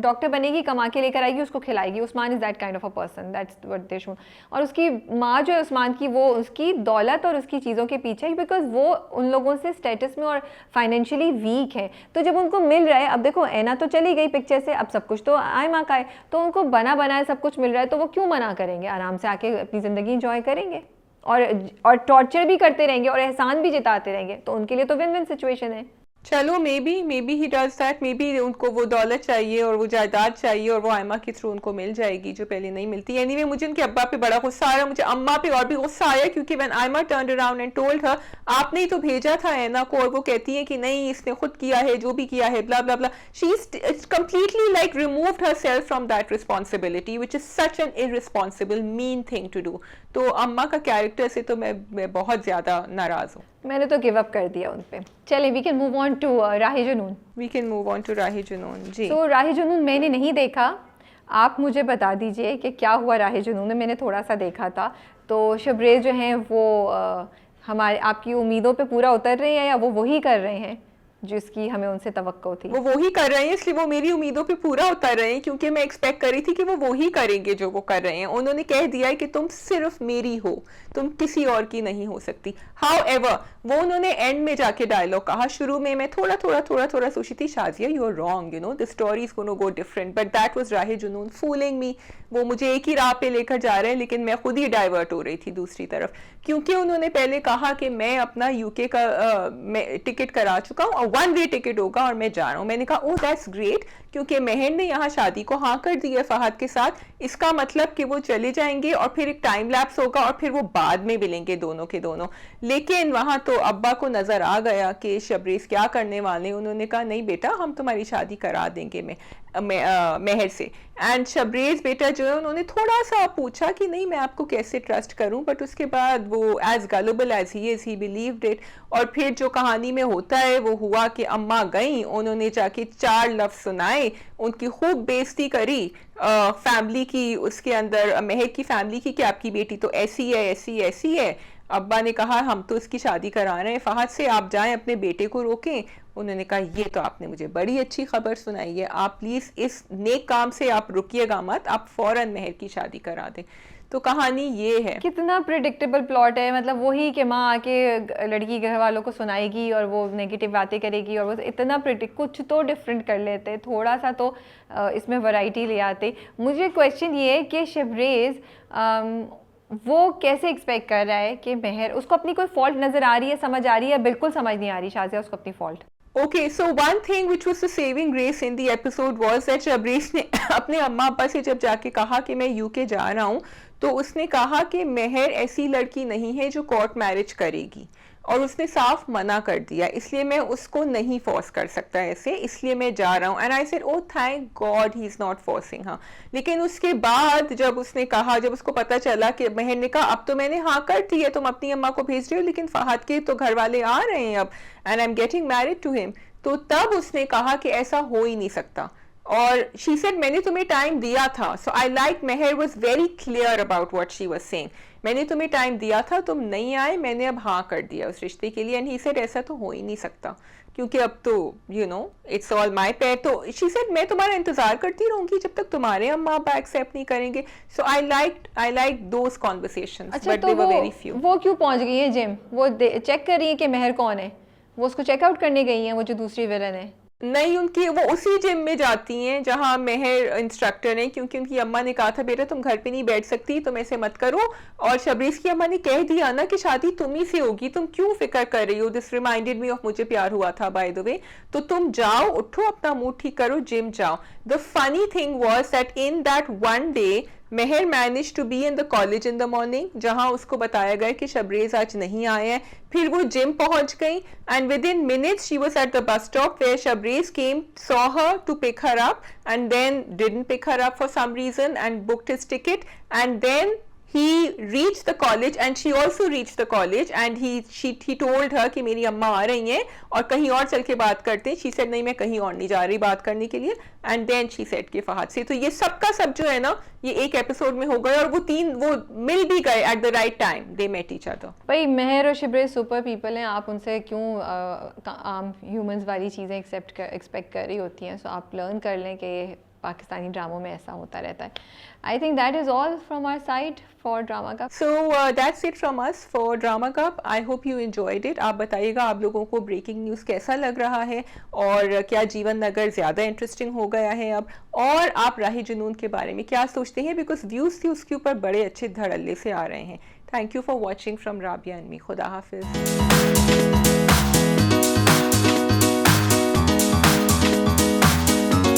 डॉक्टर बनेगी, कमा के लेकर आएगी, उसको खिलाएगी। Usman is that kind of a person, that's what they show. और उसकी माँ जो है उस्मान की, वो उसकी दौलत और उसकी चीज़ों के पीछे, बिकॉज वो उन लोगों से स्टेटस में और फाइनेंशियली वीक है। तो जब उनको मिल रहा है, अब देखो ऐना तो चली गई पिक्चर से, अब सब कुछ तो आयमा का है, तो उनको बना बनाया सब कुछ मिल रहा है, तो वो क्यों मना करेंगे, आराम से आके अपनी ज़िंदगी इंजॉय करेंगे और टॉर्चर भी करते रहेंगे और एहसान भी जताते रहेंगे, तो उनके लिए तो विन विन सिचुएशन है। चलो may be he does that, may be उनको वो दौलत चाहिए और वो जायदाद चाहिए और वो आयमा के थ्रू उनको मिल जाएगी जो पहले नहीं मिलती। एनीवे मुझे उनके अब्बा पे बड़ा गुस्सा आया, मुझे अम्मा पे और भी गुस्सा आया, क्योंकि when Aima turned around and told her आपने ही तो भेजा था ऐना को, और वो कहती है कि नहीं इसने खुद किया है, जो भी किया है, blah blah blah. She is completely like removed herself from that responsibility which is such an irresponsible mean thing to do. तो अम्मा का कैरेक्टर से तो मैं बहुत ज्यादा नाराज हूँ। मैंने तो गिव अप कर दिया उन पे। चलें we can move on to Rahi Junoon. We can move on to Rahi Junoon ji. तो राही जुनून मैंने नहीं देखा, आप मुझे बता दीजिए कि क्या हुआ राही जुनून में। मैंने थोड़ा सा देखा था। तो शबरेज़ जो हैं वो हमारे आपकी उम्मीदों पे पूरा उतर रहे हैं या वो वही कर रहे हैं जिसकी हमें उनसे तवक्को थी? वो वही कर रहे हैं, इसलिए वो मेरी उम्मीदों पे पूरा उतर रहे हैं, क्योंकि मैं एक्सपेक्ट कर रही थी कि वो वही करेंगे जो वो कर रहे हैं। उन्होंने कह दिया है कि तुम सिर्फ मेरी हो, तुम किसी और की नहीं हो सकती। हाउएवर वो उन्होंने एंड में जाके डायलॉग कहा। शुरू में मैं थोड़ा सोची थी Shazia you are wrong, you know the story is gonna go different, but that was Rahi Junoon fooling मी। वो मुझे एक ही राह पे लेकर जा रहे हैं, लेकिन मैं खुद ही डाइवर्ट हो रही थी दूसरी तरफ, क्योंकि उन्होंने पहले कहा कि मैं अपना यूके का टिकट करा चुका हूँ और 1 वे टिकट होगा और मैं जा रहा हूँ। मैंने कहा ओह दैट्स ग्रेट, क्योंकि महर ने यहाँ शादी को हाँ कर दी है फहद के साथ, इसका मतलब कि वो चले जाएंगे और फिर एक टाइम लैप्स होगा और फिर वो बाद में मिलेंगे दोनों के दोनों। लेकिन वहां तो अब्बा को नजर आ गया कि शबरेज़ क्या करने वाले। उन्होंने कहा नहीं बेटा हम तुम्हारी शादी करा देंगे महर से। एंड शबरेज़ बेटा जो है उन्होंने थोड़ा सा पूछा कि नहीं मैं आपको कैसे ट्रस्ट करूं, बट उसके बाद वो as gullible as he is he believed it. और फिर जो कहानी में होता है वो हुआ कि अम्मा गई, उन्होंने जाके 4 लफ्ज सुनाए, उनकी खूब बेइज्जती करी फैमिली की, उसके अंदर महर की फैमिली की कि आपकी बेटी तो ऐसी है ऐसी ऐसी है। अब्बा ने कहा हम तो इसकी शादी करा रहे हैं फहद से, आप जाएं अपने बेटे को रोकें। उन्होंने कहा ये तो आपने मुझे बड़ी अच्छी खबर सुनाई है, आप प्लीज इस नेक काम से आप रुकिएगा मत, आप फौरन महर की शादी करा दें। तो कहानी ये है। कितना प्रिडिक्टेबल प्लॉट है, मतलब वही कि माँ आके लड़की घर वालों को सुनाएगी और वो नेगेटिव बातें करेगी, और वो इतना कुछ तो डिफरेंट कर लेते, थोड़ा सा तो इसमें वैरायटी ले आते। मुझे क्वेश्चन ये है कि शबरेज़ वो कैसे एक्सपेक्ट कर रहा है कि महर, उसको अपनी कोई फॉल्ट नज़र आ रही है, समझ आ रही है? बिल्कुल समझ नहीं आ रही शाज़िया उसको अपनी fault. Okay, so one thing which was the saving grace in the episode was that Shabrez ने अपने अम्मा अब्बा से जब जाके कहा कि मैं यूके जा रहा हूँ, तो उसने कहा कि महर ऐसी लड़की नहीं है जो कोर्ट मैरिज करेगी, और उसने साफ मना कर दिया, इसलिए मैं उसको नहीं फोर्स कर सकता ऐसे, इसलिए मैं जा रहा हूँ। And I said oh thank God he is not forcing हाँ। लेकिन उसके बाद जब उसने कहा, जब उसको पता चला कि महर ने कहा अब तो मैंने हाँ कर दी है, तुम अपनी अम्मा को भेज रहे हो, लेकिन फहद के तो घर वाले आ रहे हैं अब, and I am getting married to him, तो तब उसने कहा कि ऐसा हो ही नहीं सकता। और शी सेड मैंने तुम्हें टाइम दिया था। So I like Mahar was very clear about what she was saying, मैंने तुम्हें टाइम दिया था, तुम नहीं आए, मैंने अब हाँ कर दिया उस रिश्ते के लिए। एंड ही सेड ऐसा तो हो ही नहीं सकता, क्योंकि अब तो you know it's all my पेट। तो शी सेड मैं तुम्हारा इंतजार करती रहूंगी जब तक तुम्हारे अम्मा अब्बा एक्सेप्ट नहीं करेंगे। So I like those conversations, but they were very few. वो क्यों पहुंच गई है जिम? वो चेक कर रही है कि महर कौन है, वो उसको चेकआउट करने गई है, वो जो दूसरी विलन है। नहीं, उनकी वो उसी जिम में जाती हैं जहां महर इंस्ट्रक्टर है, क्योंकि उनकी अम्मा ने कहा था बेटा तुम घर पे नहीं बैठ सकती, तुम ऐसे मत करो। और शबरेज़ की अम्मा ने कह दिया ना कि शादी तुम ही से होगी, तुम क्यों फिक्र कर रही हो, दिस रिमाइंडेड मी ऑफ मुझे प्यार हुआ था बाय द वे। तो तुम जाओ, उठो, अपना मूड ठीक करो, जिम जाओ। The funny thing was that in that one day Mehar manage to be in the college in the morning, जहां उसको बताया गया कि शबरेज़ आज नहीं आए हैं। फिर वो जिम पहुंच गई, and within minutes she was at the bus stop where Shabrez came, saw her to pick her up, and then didn't pick her up for some reason and booked his ticket, and then he reached the college and she also reached the college and he told her कि मेरी अम्मा आ रही हैं और कहीं और चल के बात करते हैं. She said नहीं मैं कहीं और नहीं जा रही बात करने के लिए. And then she said कि फहद से. तो ये सब का सब जो है ना ये एक एपिसोड में हो गए और वो मिल भी गए at the right time. They met each other. भाई मेहर और शिब्रे सुपर पीपल हैं, आप उनसे क्यों आम ह्यूमंस वाली चीज़ें एक्सपेक्ट कर रही होती हैं. सो आप लर्न कर लें कि पाकिस्तानी ड्रामों में ऐसा होता रहता है. I think that is all from our side for drama cup. So that's it from us for Drama Cup. I hope you enjoyed it. आप बताइएगा आप लोगों को ब्रेकिंग न्यूज़ कैसा लग रहा है और क्या जीवन नगर ज़्यादा इंटरेस्टिंग हो गया है अब, और आप राही जुनून के बारे में क्या सोचते हैं, बिकॉज व्यूज़ थी उसके ऊपर बड़े अच्छे धड़ल्ले से आ रहे हैं. Thank you for watching from Rabia and me. खुदा हाफिज़.